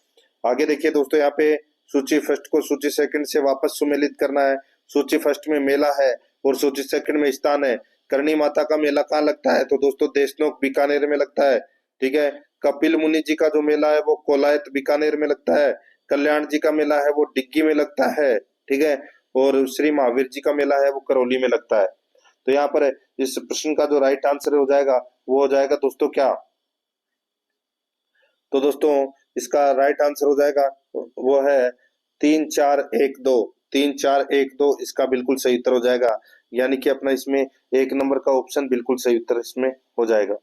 आगे देखिए दोस्तों यहाँ पे सूची फर्स्ट को सूची सेकंड से वापस सुमेलित करना है। सूची फर्स्ट में मेला है और सूची सेकंड में स्थान है। करणी माता का मेला कहाँ लगता है? तो दोस्तों देशनोक बीकानेर में लगता है। ठीक है। कपिल मुनि जी का जो मेला है वो कोलायत बीकानेर में लगता है। कल्याण जी का मेला है वो डिग्गी में लगता है, ठीक है। और श्री महावीर जी का मेला है वो करौली में लगता है। तो यहाँ पर इस प्रश्न का जो राइट आंसर हो जाएगा वो हो जाएगा दोस्तों क्या, तो दोस्तों इसका राइट आंसर हो जाएगा वो है 3 4 1 2। 3 4 1 2 इसका बिल्कुल सही उत्तर हो जाएगा, यानी कि अपना इसमें एक नंबर का ऑप्शन बिल्कुल सही उत्तर इसमें हो जाएगा।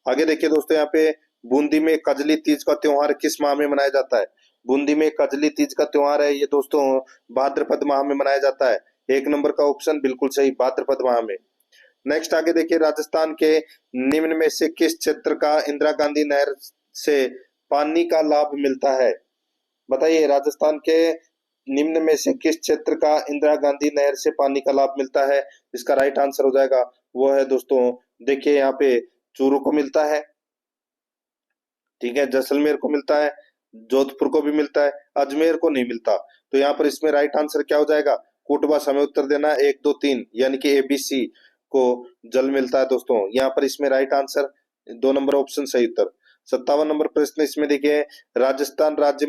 आगे देखिए दोस्तों, यहाँ पे बूंदी में कजली तीज का त्योहार किस माह में मनाया जाता है। बूंदी में कजली तीज का त्योहार है ये दोस्तों भाद्रपद माह में मनाया जाता है। एक नंबर का ऑप्शन बिल्कुल सही, भाद्रपद माह में। नेक्स्ट आगे देखिए, राजस्थान के निम्न में से किस क्षेत्र का इंदिरा गांधी नहर से पानी का लाभ मिलता है। बताइए, राजस्थान के निम्न में से किस क्षेत्र का इंदिरा गांधी नहर से पानी का लाभ मिलता है। इसका राइट आंसर हो जाएगा वो है दोस्तों, देखिए यहाँ पे चूरू को मिलता है, ठीक है, जैसलमेर को मिलता है, जोधपुर को भी मिलता है, अजमेर को नहीं मिलता। तो यहाँ पर इसमें राइट आंसर क्या हो जाएगा, कोटवा समय उत्तर देना 1 2 3, यानी कि ABC को जल मिलता है दोस्तों। यहाँ पर इसमें राइट आंसर 2 नंबर ऑप्शन सही उत्तर। 57 नंबर प्रश्न इसमें देखिए, राजस्थान राज्य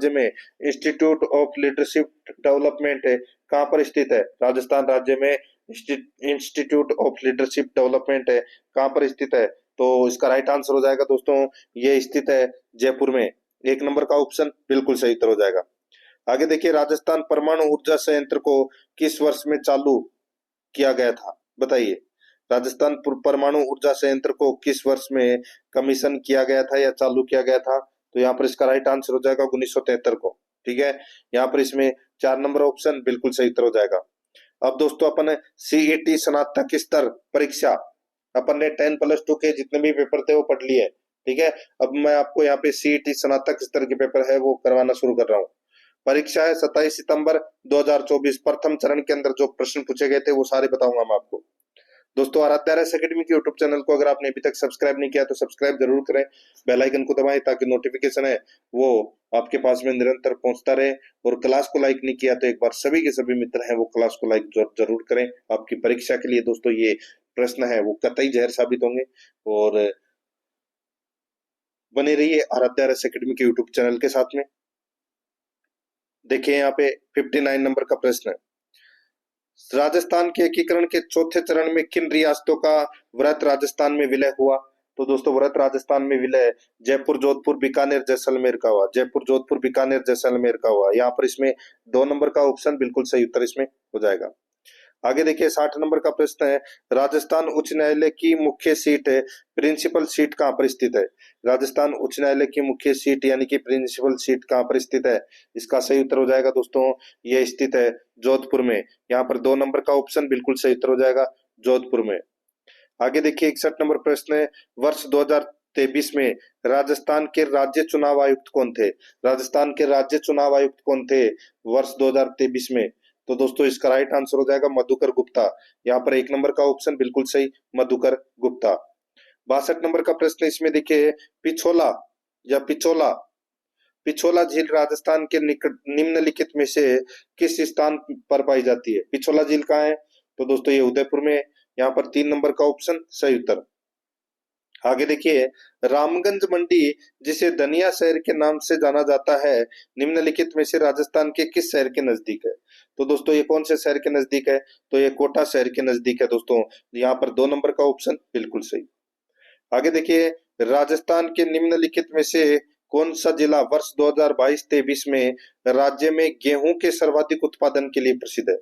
में इंस्टीट्यूट ऑफ लीडरशिप डेवलपमेंट कहाँ पर स्थित है। राजस्थान राज्य में इंस्टीट्यूट ऑफ लीडरशिप डेवलपमेंट कहाँ पर स्थित है। तो इसका राइट आंसर हो जाएगा दोस्तों, ये स्थित है जयपुर में। एक नंबर का ऑप्शन बिल्कुल सही उत्तर हो जाएगा। आगे देखिए, राजस्थान परमाणु ऊर्जा संयंत्र को किस वर्ष में चालू किया गया था। बताइए, राजस्थान परमाणु ऊर्जा संयंत्र को किस वर्ष में कमीशन किया गया था या चालू किया गया था। तो यहाँ पर इसका राइट आंसर हो जाएगा 1973 को, ठीक है। यहाँ पर इसमें 4 नंबर ऑप्शन बिल्कुल सही उत्तर हो जाएगा। अब दोस्तों अपन CET स्नातक स्तर परीक्षा, अपन ने 10+2 के जितने भी पेपर थे वो पढ़ लिए, ठीक है। अब मैं आपको यहाँ पे CET स्नातक स्तर के पेपर है वो करवाना शुरू कर रहा हूँ। परीक्षा है 27 सितंबर 2024। प्रथम चरण के अंदर जो प्रश्न पूछे गए थे वो सारे बताऊंगा मैं आपको। दोस्तों, आराध्या RS एकेडमी के यूट्यूब चैनल को अगर आपने अभी तक सब्सक्राइब नहीं किया तो सब्सक्राइब जरूर करें, बेल आइकन को दबाएं ताकि नोटिफिकेशन है वो आपके पास में निरंतर पहुंचता रहे। और क्लास को लाइक नहीं किया तो एक बार सभी के सभी मित्र हैं वो क्लास को लाइक जरूर करें। आपकी परीक्षा के लिए दोस्तों ये प्रश्न है वो कतई जहर साबित होंगे। और बने रहिए आराध्या RS एकेडमी के यूट्यूब चैनल के साथ में। देखिए यहाँ पे 59 नंबर का प्रश्न है, राजस्थान के एकीकरण के चौथे चरण में किन रियासतों का व्रत राजस्थान में विलय हुआ। तो दोस्तों व्रत राजस्थान में विलय जयपुर, जोधपुर, बीकानेर, जैसलमेर का हुआ। जयपुर, जोधपुर, बीकानेर, जैसलमेर का हुआ। यहाँ पर इसमें 2 नंबर का ऑप्शन बिल्कुल सही उत्तर इसमें हो जाएगा। आगे देखिए, 60 नंबर का प्रश्न है, राजस्थान उच्च न्यायालय की मुख्य सीट प्रिंसिपल सीट कहाँ पर स्थित है। राजस्थान उच्च न्यायालय की मुख्य सीट यानी कि प्रिंसिपल सीट कहाँ पर स्थित है। इसका सही उत्तर हो जाएगा दोस्तों, ये स्थित है जोधपुर में। यहाँ पर 2 नंबर का ऑप्शन बिल्कुल सही उत्तर हो जाएगा, जोधपुर में। आगे देखिए, 61 नंबर प्रश्न है, वर्ष 2023 में राजस्थान के राज्य चुनाव आयुक्त कौन थे। राजस्थान के राज्य चुनाव आयुक्त कौन थे वर्ष 2023 में। तो दोस्तों इसका राइट आंसर हो जाएगा मधुकर गुप्ता। यहाँ पर 1 नंबर का ऑप्शन बिल्कुल सही, मधुकर गुप्ता। 62 नंबर का प्रश्न इसमें देखिए, पिछोला या पिछोला पिछोला झील राजस्थान के निकट निम्नलिखित में से किस स्थान पर पाई जाती है। पिछोला झील कहाँ है। तो दोस्तों ये उदयपुर में है। यहाँ पर 3 नंबर का ऑप्शन सही उत्तर। आगे देखिए, रामगंज मंडी जिसे धनिया शहर के नाम से जाना जाता है निम्नलिखित में से राजस्थान के किस शहर के नजदीक है। तो दोस्तों ये कौन से शहर के नजदीक है। तो ये कोटा शहर के नजदीक है दोस्तों। यहाँ पर 2 नंबर का ऑप्शन बिल्कुल सही। आगे देखिए, राजस्थान के निम्नलिखित में से कौन सा जिला वर्ष 2022-23 में राज्य में गेहूं के सर्वाधिक उत्पादन के लिए प्रसिद्ध है।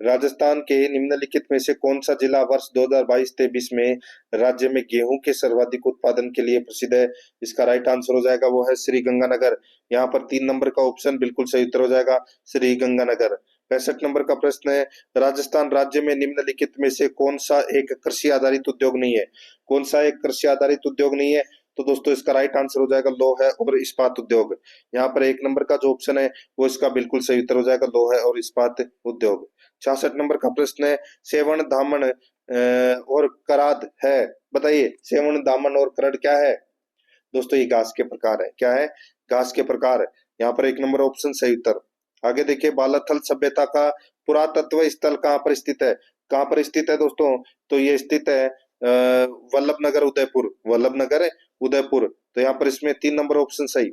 राजस्थान के निम्नलिखित में से कौन सा जिला वर्ष 2022-23 में राज्य में गेहूं के सर्वाधिक उत्पादन के लिए प्रसिद्ध है। इसका राइट आंसर हो जाएगा वो है श्री गंगानगर। यहाँ पर 3 नंबर का ऑप्शन बिल्कुल सही उत्तर हो जाएगा, श्री गंगानगर। 65 नंबर का प्रश्न है, राजस्थान राज्य में निम्नलिखित में से कौन सा एक कृषि आधारित उद्योग नहीं है। कौन सा एक कृषि आधारित उद्योग नहीं है। तो दोस्तों इसका राइट आंसर हो जाएगा लोह और इस्पात उद्योग। यहाँ पर 1 नंबर का जो ऑप्शन है वो इसका बिल्कुल सही उत्तर हो जाएगा, लोह और इस्पात उद्योग। 66 नंबर का प्रश्न है, सेवन दामन और कराद है। बताइए, सेवन दामन और करड़ क्या है। दोस्तों ये घास के प्रकार है। क्या है, घास के प्रकार। यहाँ पर 1 नंबर ऑप्शन सही उत्तर। आगे देखिए, बालाथल सभ्यता का पुरातत्व स्थल कहाँ पर स्थित है। कहाँ पर स्थित है दोस्तों। तो ये स्थित है वल्लभ नगर उदयपुर, वल्लभ नगर उदयपुर। तो यहाँ पर इसमें 3 नंबर ऑप्शन सही।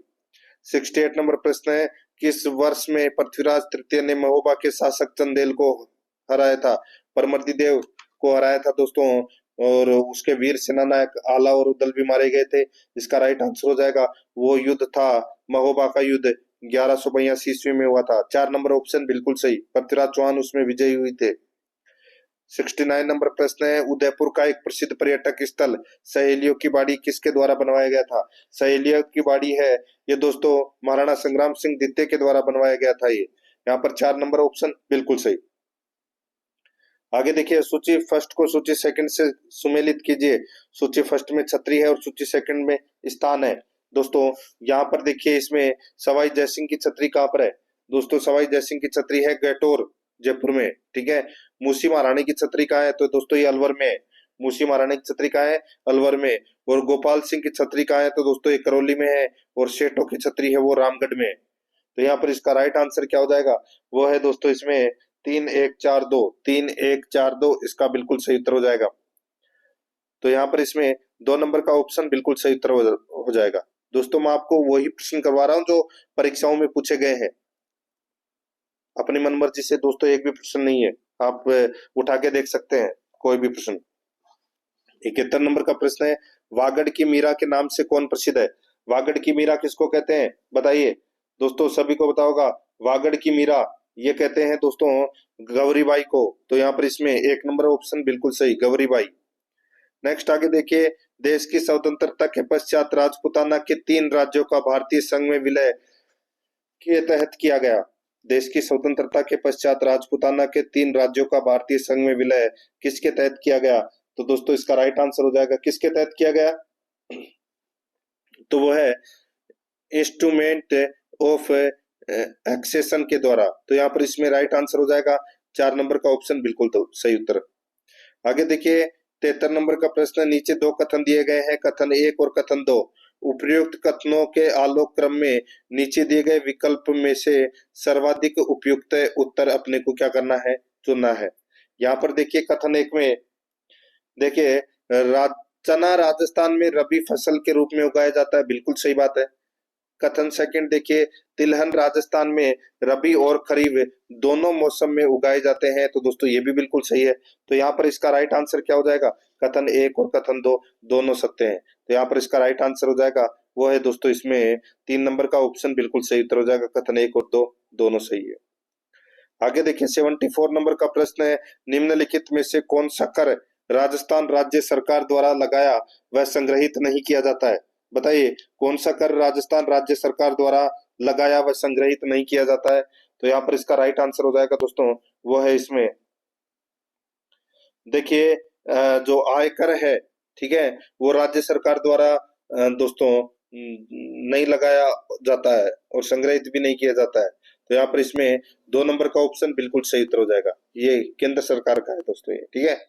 68 नंबर प्रश्न है, किस वर्ष में पृथ्वीराज तृतीय ने महोबा के शासक चंदेल को हराया था? परमर्दी देव को हराया था दोस्तों, और उसके वीर सेनानायक आला और उदल भी मारे गए थे। इसका राइट आंसर हो जाएगा, वो युद्ध था महोबा का युद्ध, 1182 ईस्वी में हुआ था। 4 नंबर ऑप्शन बिल्कुल सही, पृथ्वीराज चौहान उसमें विजयी हुए थे। 69 नंबर प्रश्न है, उदयपुर का एक प्रसिद्ध पर्यटक स्थल सहेलियों की बाड़ी किसके द्वारा बनवाया गया था? सहेलियों की बाड़ी है ये दोस्तों महाराणा संग्राम सिंह द्वितीय के द्वारा बनवाया गया था ये। यहाँ पर 4 नंबर ऑप्शन बिल्कुल सही। आगे देखिए, सूची फर्स्ट को सूची सेकंड से सुमेलित कीजिए। सूची फर्स्ट में छतरी है और सूची सेकंड में स्थान है। दोस्तों यहाँ पर देखिए, इसमें सवाई जयसिंह की छतरी कहाँ पर है? दोस्तों सवाई जयसिंह की छतरी है गैटोर, जयपुर में, ठीक है। मूसी महारानी की छतरी कहाँ है? तो दोस्तों ये अलवर में है। मूसी महारानी की छतरी कहाँ है? अलवर में। और गोपाल सिंह की छतरी कहाँ है? तो दोस्तों ये करौली में है। और सेठों की छतरी है वो रामगढ़ में है। तो यहाँ पर इसका राइट आंसर क्या हो जाएगा? वो है दोस्तों इसमें 3142, 3142 इसका बिल्कुल सही उत्तर हो जाएगा। तो यहाँ पर इसमें 2 नंबर का ऑप्शन बिल्कुल सही उत्तर हो जाएगा। दोस्तों मैं आपको वही प्रश्न करवा रहा हूँ जो परीक्षाओं में पूछे गए हैं। अपनी मनमर्जी से दोस्तों एक भी प्रश्न नहीं है, आप उठा के देख सकते हैं कोई भी प्रश्न। 71 नंबर का प्रश्न है, वागड़ की मीरा के नाम से कौन प्रसिद्ध है? वागड़ की मीरा किसको कहते हैं बताइए? दोस्तों सभी को पता होगा, वागड़ की मीरा ये कहते हैं दोस्तों गौरीबाई को। तो यहाँ पर इसमें 1 नंबर ऑप्शन बिल्कुल सही, गौरीबाई। नेक्स्ट आगे देखिए, देश की स्वतंत्रता के पश्चात राजपूताना के 3 राज्यों का भारतीय संघ में विलय के तहत किया गया। देश की स्वतंत्रता के पश्चात राजपूताना के 3 राज्यों का भारतीय संघ में विलय किसके तहत किया गया? तो दोस्तों इसका राइट आंसर हो जाएगा, किसके तहत किया गया? तो वो है इंस्ट्रूमेंट ऑफ एक्सेशन के द्वारा। तो यहाँ पर इसमें राइट आंसर हो जाएगा 4 नंबर का ऑप्शन बिल्कुल तो सही उत्तर। आगे देखिए, 73 नंबर का प्रश्न, नीचे 2 कथन दिए गए हैं, कथन 1 और कथन 2। उपयुक्त कथनों के आलोक क्रम में नीचे दिए गए विकल्प में से सर्वाधिक उपयुक्त उत्तर अपने को क्या करना है? चुनना है। यहाँ पर देखिए कथन 1 में देखिए, चना राजस्थान में रबी फसल के रूप में उगाया जाता है, बिल्कुल सही बात है। कथन सेकंड देखिए, तिलहन राजस्थान में रबी और खरीफ दोनों मौसम में उगाए जाते हैं, तो दोस्तों ये भी बिल्कुल सही है। तो यहाँ पर इसका राइट आंसर क्या हो जाएगा? कथन 1 और कथन 2 दोनों सत्य हैं। तो यहाँ पर इसका राइट आंसर हो जाएगा, वो है दोस्तों इसमें 3 नंबर का ऑप्शन बिल्कुल सही उत्तर हो जाएगा, कथन 1 और 2 दोनों सही है। आगे देखिए, 74 नंबर का प्रश्न है, निम्नलिखित में से कौन सा कर राजस्थान राज्य सरकार द्वारा लगाया वह संग्रहित नहीं किया जाता है? बताइए कौन सा कर राजस्थान राज्य सरकार द्वारा लगाया व संग्रहित नहीं किया जाता है? तो यहाँ पर इसका राइट आंसर हो जाएगा दोस्तों, वो है इसमें देखिए जो आयकर है, ठीक है, वो राज्य सरकार द्वारा दोस्तों नहीं लगाया जाता है और संग्रहित भी नहीं किया जाता है। तो यहाँ पर इसमें 2 नंबर का ऑप्शन बिल्कुल सही उत्तर हो जाएगा, ये केंद्र सरकार का है दोस्तों ये, ठीक है।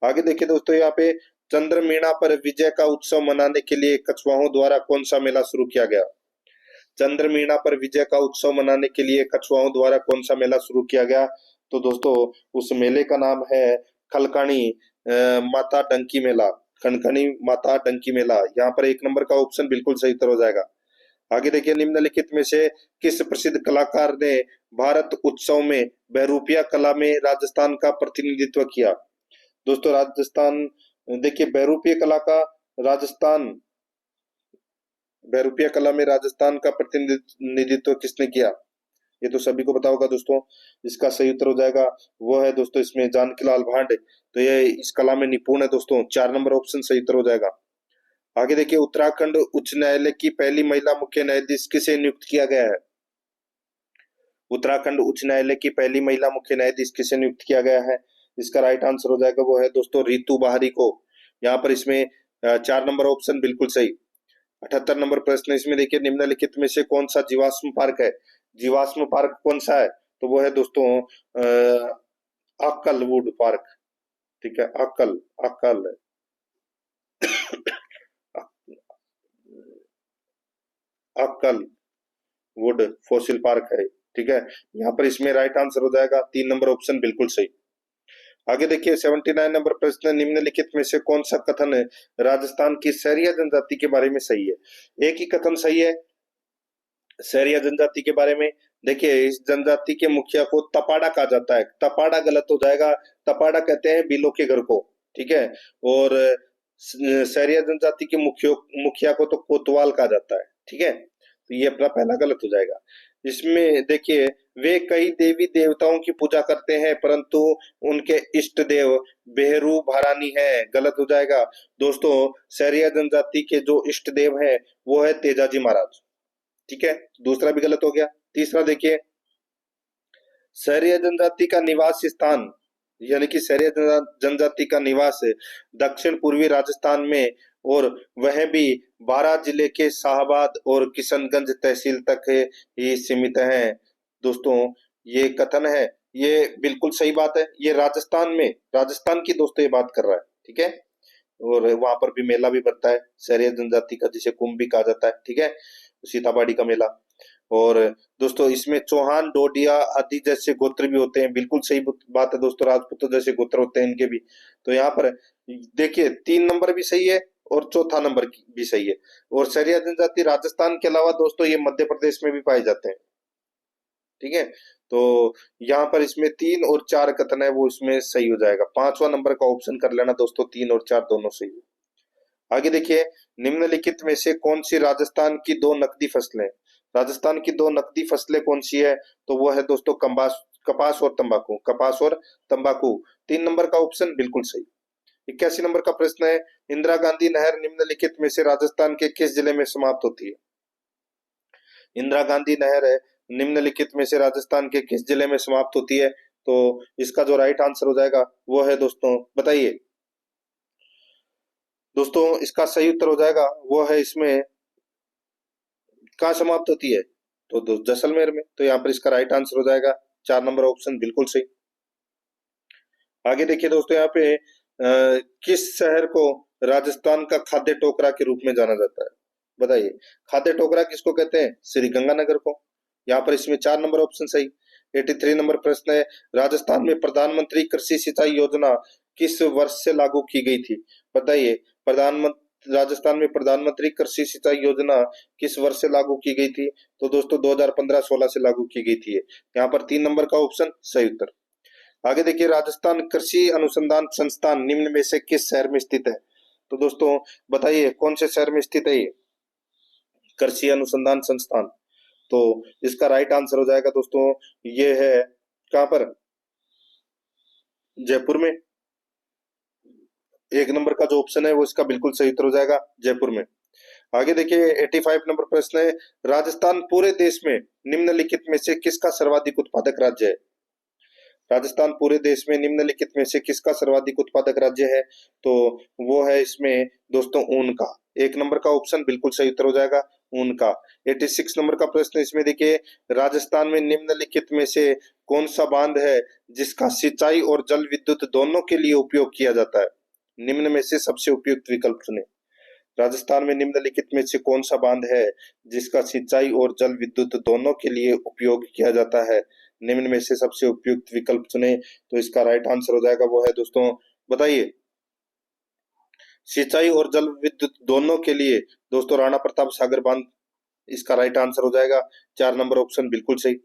आगे देखिए दोस्तों, यहाँ पे चंद्रमीणा पर विजय का उत्सव मनाने के लिए कछुआओं द्वारा कौन सा मेला शुरू किया गया? चंद्रमीणा पर विजय का उत्सव मनाने के लिए कछुआओं द्वारा कौन सा मेला शुरू किया गया? तो दोस्तों उस मेले का नाम है खलकानी माता डंकी मेला, खनखनी माता डंकी मेला। यहाँ पर 1 नंबर का ऑप्शन बिल्कुल सही उत्तर हो जाएगा। आगे देखिए, निम्नलिखित में से किस प्रसिद्ध कलाकार ने भारत उत्सव में बहरूपिया कला में राजस्थान का प्रतिनिधित्व किया? दोस्तों राजस्थान देखिए, बहरूपिया कला का राजस्थान, बहरूपिया कला में राजस्थान का प्रतिनिधित्व किसने किया? ये तो सभी को पता होगा दोस्तों। इसका सही उत्तर हो जाएगा, वो है दोस्तों इसमें जानकीलाल भांड। तो ये इस कला में निपुण है दोस्तों, 4 नंबर ऑप्शन सही उत्तर हो जाएगा। आगे देखिए, उत्तराखंड उच्च न्यायालय की पहली महिला मुख्य न्यायाधीश किसे नियुक्त किया गया है? उत्तराखंड उच्च न्यायालय की पहली महिला मुख्य न्यायाधीश किसे नियुक्त किया गया है? इसका राइट आंसर हो जाएगा, वो है दोस्तों रीतू बहारी को। यहाँ पर इसमें 4 नंबर ऑप्शन बिल्कुल सही। 78 नंबर प्रश्न, इसमें देखिए, निम्नलिखित में से कौन सा जीवाश्म पार्क है? जीवाश्म पार्क कौन सा है? तो वो है दोस्तों अक्कल वुड पार्क, ठीक है, अक्कल अक्कल अक्कल वुड फॉसिल पार्क है, ठीक है। यहाँ पर इसमें राइट आंसर हो जाएगा 3 नंबर ऑप्शन बिल्कुल सही। आगे देखिए 79 नंबर प्रश्न, निम्नलिखित में से कौन सा कथन राजस्थान की सहरिया जनजाति के बारे में सही है? एक ही कथन सही है सहरिया जनजाति के बारे में। देखिए इस जनजाति के मुखिया को तपाड़ा कहा जाता है, तपाड़ा गलत हो जाएगा, तपाड़ा कहते हैं बिलो के घर को, ठीक है। और सहरिया जनजाति के मुखिया को तो कोतवाल कहा जाता है, ठीक है। तो ये अपना पहला गलत हो जाएगा। इसमें देखिए वे कई देवी देवताओं की पूजा करते हैं परंतु उनके इष्ट देव बेहरू भरानी है, गलत हो जाएगा। दोस्तों सहरिया जनजाति के जो इष्ट देव है वो है तेजाजी महाराज, ठीक है। दूसरा भी गलत हो गया। तीसरा देखिए सहरिया जनजाति का निवास स्थान, यानी कि सहरिया जनजाति का निवास दक्षिण पूर्वी राजस्थान में और वह भी 12 जिले के शाहबाद और किशनगंज तहसील तक ही सीमित है। दोस्तों ये कथन है, ये बिल्कुल सही बात है। ये राजस्थान में, राजस्थान की दोस्तों ये बात कर रहा है, ठीक है। और वहां पर भी मेला भी बढ़ता है सहरिया जनजाति का, जिसे कुंभ भी कहा जाता है, ठीक है, सीताबाड़ी का मेला। और दोस्तों इसमें चौहान, डोडिया आदि जैसे गोत्र भी होते हैं, बिल्कुल सही बात है दोस्तों, राजपूत जैसे गोत्र होते हैं इनके भी। तो यहाँ पर देखिए 3 नंबर भी सही है और चौथा नंबर भी सही है। और सहरिया जनजाति राजस्थान के अलावा दोस्तों ये मध्य प्रदेश में भी पाए जाते हैं, ठीक है। तो यहाँ पर इसमें 3 और 4 कथन है वो इसमें सही हो जाएगा। 5वां नंबर का ऑप्शन कर लेना दोस्तों, 3 और 4 दोनों सही है। आगे देखिए निम्नलिखित में से कौन सी राजस्थान की 2 नकदी फसलें, राजस्थान की 2 नकदी फसलें कौन सी है? तो वो है दोस्तों कपास और तंबाकू, कपास और तंबाकू। 3 नंबर का ऑप्शन बिल्कुल सही। 81 नंबर का प्रश्न है, इंदिरा गांधी नहर निम्नलिखित में से राजस्थान के किस जिले में समाप्त होती है? इंदिरा गांधी नहर है निम्नलिखित में से राजस्थान के किस जिले में समाप्त होती है? तो इसका जो राइट आंसर हो जाएगा वो है दोस्तों, बताइए दोस्तों, इसका सही उत्तर हो जाएगा वो है इसमें कहाँ समाप्त होती है? तो जैसलमेर में। तो यहाँ पर इसका राइट आंसर हो जाएगा 4 नंबर ऑप्शन बिल्कुल सही। आगे देखिए दोस्तों यहाँ पे किस शहर को राजस्थान का खाद्य टोकरा के रूप में जाना जाता है? बताइए खाद्य टोकरा किसको कहते हैं? श्री गंगानगर को। यहाँ पर इसमें 4 नंबर ऑप्शन सही। 83 नंबर प्रश्न है, राजस्थान में प्रधानमंत्री कृषि सिंचाई योजना किस वर्ष से लागू की गई थी? बताइए प्रधानमंत्री, राजस्थान में प्रधानमंत्री कृषि सिंचाई योजना किस वर्ष से लागू की गई थी? तो दोस्तों 2015-16 से लागू की गई थी। यहाँ पर 3 नंबर का ऑप्शन सही उत्तर। आगे देखिए राजस्थान कृषि अनुसंधान संस्थान निम्न में से किस शहर में स्थित है? तो दोस्तों बताइए कौन से शहर में स्थित है ये कृषि अनुसंधान संस्थान? तो इसका राइट आंसर हो जाएगा दोस्तों, ये है कहां पर? जयपुर में। 1 नंबर का जो ऑप्शन है वो इसका बिल्कुल सही उत्तर हो जाएगा, जयपुर में। आगे देखिए 85 नंबर प्रश्न है, राजस्थान पूरे देश में निम्नलिखित में से किसका सर्वाधिक उत्पादक राज्य है? राजस्थान पूरे देश में निम्नलिखित में से किसका सर्वाधिक उत्पादक राज्य है? तो वो है इसमें दोस्तों ऊन का। 1 नंबर का ऑप्शन बिल्कुल सही उत्तर हो जाएगा, ऊन का। 86 नंबर का प्रश्न इसमें देखिए, राजस्थान में निम्नलिखित में से कौन सा बांध है जिसका सिंचाई और जल विद्युत दोनों के लिए उपयोग किया जाता है? निम्न में से सबसे उपयुक्त विकल्प चुने। राजस्थान में निम्नलिखित में से कौन सा बांध है जिसका सिंचाई और जल विद्युत दोनों के लिए उपयोग किया जाता है? निम्न में से सबसे उपयुक्त विकल्प चुने। तो इसका राइट आंसर हो जाएगा वो है दोस्तों, बताइए सिंचाई और जल विद्युत दोनों के लिए दोस्तों राणा प्रताप सागर बांध इसका राइट आंसर हो जाएगा। 4 नंबर ऑप्शन बिल्कुल सही।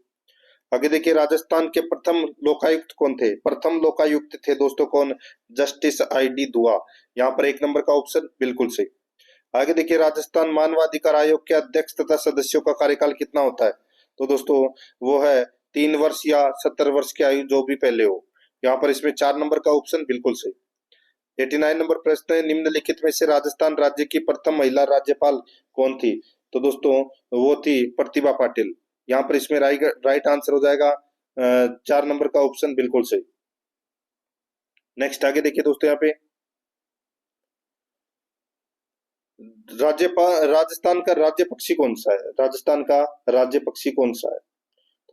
आगे देखिए राजस्थान के प्रथम लोकायुक्त कौन थे? प्रथम लोकायुक्त थे दोस्तों कौन? जस्टिस ID दुआ। यहाँ पर 1 नंबर का ऑप्शन बिल्कुल सही। आगे देखिए राजस्थान मानवाधिकार आयोग के अध्यक्ष तथा सदस्यों का कार्यकाल कितना होता है? तो दोस्तों वो है 3 वर्ष या 70 वर्ष की आयु, जो भी पहले हो। यहाँ पर इसमें 4 नंबर का ऑप्शन बिल्कुल सही। 89 नंबर प्रश्न है, निम्नलिखित में से राजस्थान राज्य की प्रथम महिला राज्यपाल कौन थी? तो दोस्तों वो थी प्रतिभा पाटिल। यहाँ पर इसमें राइट आंसर हो जाएगा 4 नंबर का ऑप्शन बिल्कुल सही। नेक्स्ट आगे देखिए दोस्तों यहाँ पे राजस्थान का राज्य पक्षी कौन सा है? राजस्थान का राज्य पक्षी कौन सा है?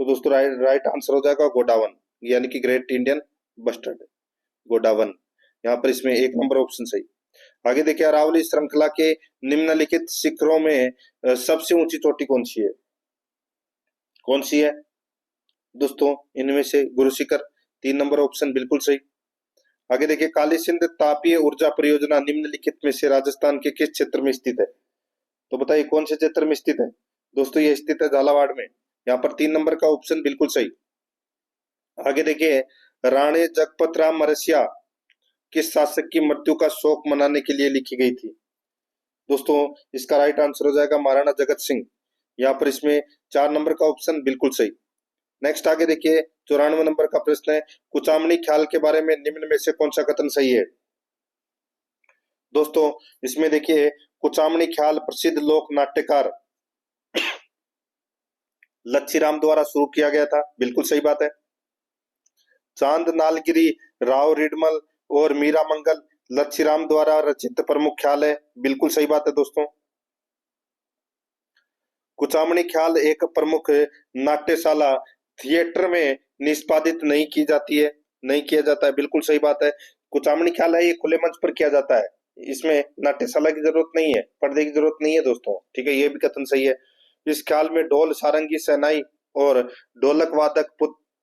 तो दोस्तों राइट आंसर हो जाएगा गोडावन, यानी कि ग्रेट इंडियन बस्टर्ड, गोडावन। यहाँ पर इसमें 1 नंबर ऑप्शन सही। आगे देखिए अरावली श्रृंखला के निम्नलिखित शिखरों में सबसे ऊंची चोटी कौन सी है? कौन सी है दोस्तों? इनमें से गुरु शिखर। 3 नंबर ऑप्शन बिल्कुल सही। आगे देखिए, काली सिंध तापीय ऊर्जा परियोजना निम्नलिखित में से राजस्थान के किस क्षेत्र में स्थित है? तो बताइए कौन से क्षेत्र में स्थित है? दोस्तों ये स्थित है झालावाड़ में। यहाँ पर 3 नंबर का ऑप्शन बिल्कुल सही। आगे देखिए, राणी जगपत राम मरसिया किस शासक की मृत्यु का शोक मनाने के लिए लिखी गई थी? दोस्तों इसका राइट आंसर हो जाएगा महाराणा जगत सिंह। यहाँ पर इसमें 4 नंबर का ऑप्शन बिल्कुल सही। नेक्स्ट आगे देखिए, 94 नंबर का प्रश्न है, कुचामनी ख्याल के बारे में निम्न में से कौन सा कथन सही है? दोस्तों इसमें देखिए, कुचामनी ख्याल प्रसिद्ध लोक नाट्यकार लच्छीराम द्वारा शुरू किया गया था, बिल्कुल सही बात है। चांद नालगिरी, राव रिडमल और मीरा मंगल लच्छीराम द्वारा रचित प्रमुख ख्याल है, बिल्कुल सही बात है दोस्तों। कुचामनी ख्याल एक प्रमुख नाट्यशाला थिएटर में निष्पादित नहीं की जाती है, नहीं किया जाता है, बिल्कुल सही बात है। कुचामनी ख्याल है ये खुले मंच पर किया जाता है, इसमें नाट्यशाला की जरूरत नहीं है, पर्दे की जरूरत नहीं है दोस्तों, ठीक है, ये भी कथन सही है। इस ख्याल में ढोल सारंगी शहनाई और ढोलक वादक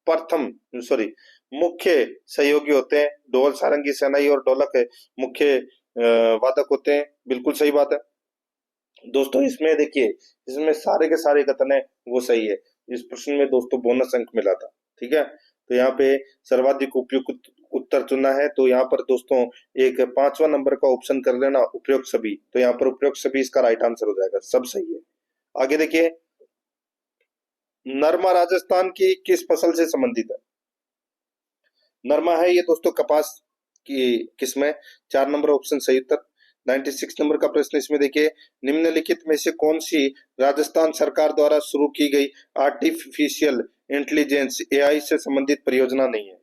प्रथम सॉरी मुख्य सहयोगी होते हैं। ढोल सारंगी शहनाई और ढोलक मुख्य वादक होते हैं, बिल्कुल सही बात है दोस्तों। इसमें देखिए, इसमें सारे के सारे कथन है वो सही है। इस प्रश्न में दोस्तों बोनस अंक मिला था, ठीक है। तो यहाँ पे सर्वाधिक उपयुक्त उत्तर चुना है, तो यहाँ पर दोस्तों एक 5वां नंबर का ऑप्शन कर लेना, उपयुक्त सभी। तो यहाँ पर उपयुक्त सभी इसका राइट आंसर हो जाएगा, सब सही है। आगे देखिए, नरमा राजस्थान की किस फसल से संबंधित है? नरमा है ये दोस्तों कपास की किस्म है। 4 नंबर ऑप्शन सही उत्तर। 96 नंबर का प्रश्न इसमें देखिए, निम्नलिखित में से कौन सी राजस्थान सरकार द्वारा शुरू की गई आर्टिफिशियल इंटेलिजेंस एआई से संबंधित परियोजना नहीं है?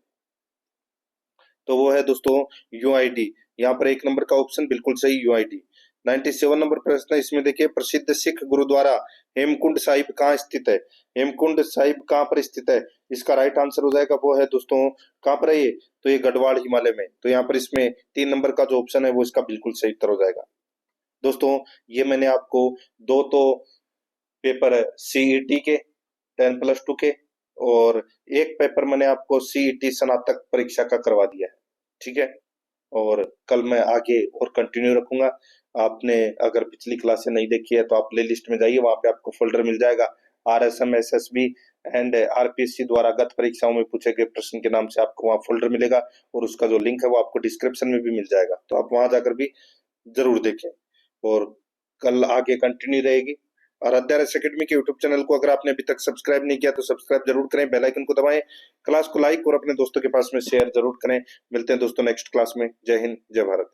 तो वो है दोस्तों यूआईडी। यहाँ पर 1 नंबर का ऑप्शन बिल्कुल सही, यूआईडी। 97 नंबर प्रश्न इसमें देखिए, प्रसिद्ध सिख गुरुद्वारा हेमकुंड साहिब कहाँ स्थित है? हेमकुंड साहिब कहाँ पर स्थित है? इसका राइट आंसर हो जाएगा, वो है दोस्तों कहाँ पर है ये? तो ये गढ़वाल हिमालय में। तो यहाँ पर इसमें 3 नंबर का जो ऑप्शन है वो इसका बिल्कुल सही उत्तर हो जाएगा दोस्तों। ये मैंने आपको 2 तो पेपर सीईटी के 10+2 के और एक पेपर मैंने आपको सीईटी स्नातक परीक्षा का करवा दिया है, ठीक है। और कल मैं आगे और कंटिन्यू रखूंगा। आपने अगर पिछली क्लासें नहीं देखी है तो आप प्ले लिस्ट में जाइए, वहां पे आपको फोल्डर मिल जाएगा आरएसएम एसएसबी एंड आरपीएससी द्वारा गत परीक्षाओं में पूछे गए प्रश्न के नाम से आपको वहां फोल्डर मिलेगा, और उसका जो लिंक है वो आपको डिस्क्रिप्शन में भी मिल जाएगा, तो आप वहां जाकर भी जरूर देखें। और कल आगे कंटिन्यू रहेगी। और अध्याय एकेडमी के यूट्यूब चैनल को अगर आपने अभी तक सब्सक्राइब नहीं किया तो सब्सक्राइब जरूर करें, बेल आइकन को दबाएं, क्लास को लाइक और अपने दोस्तों के पास में शेयर जरूर करें। मिलते हैं दोस्तों नेक्स्ट क्लास में। जय हिंद, जय भारत।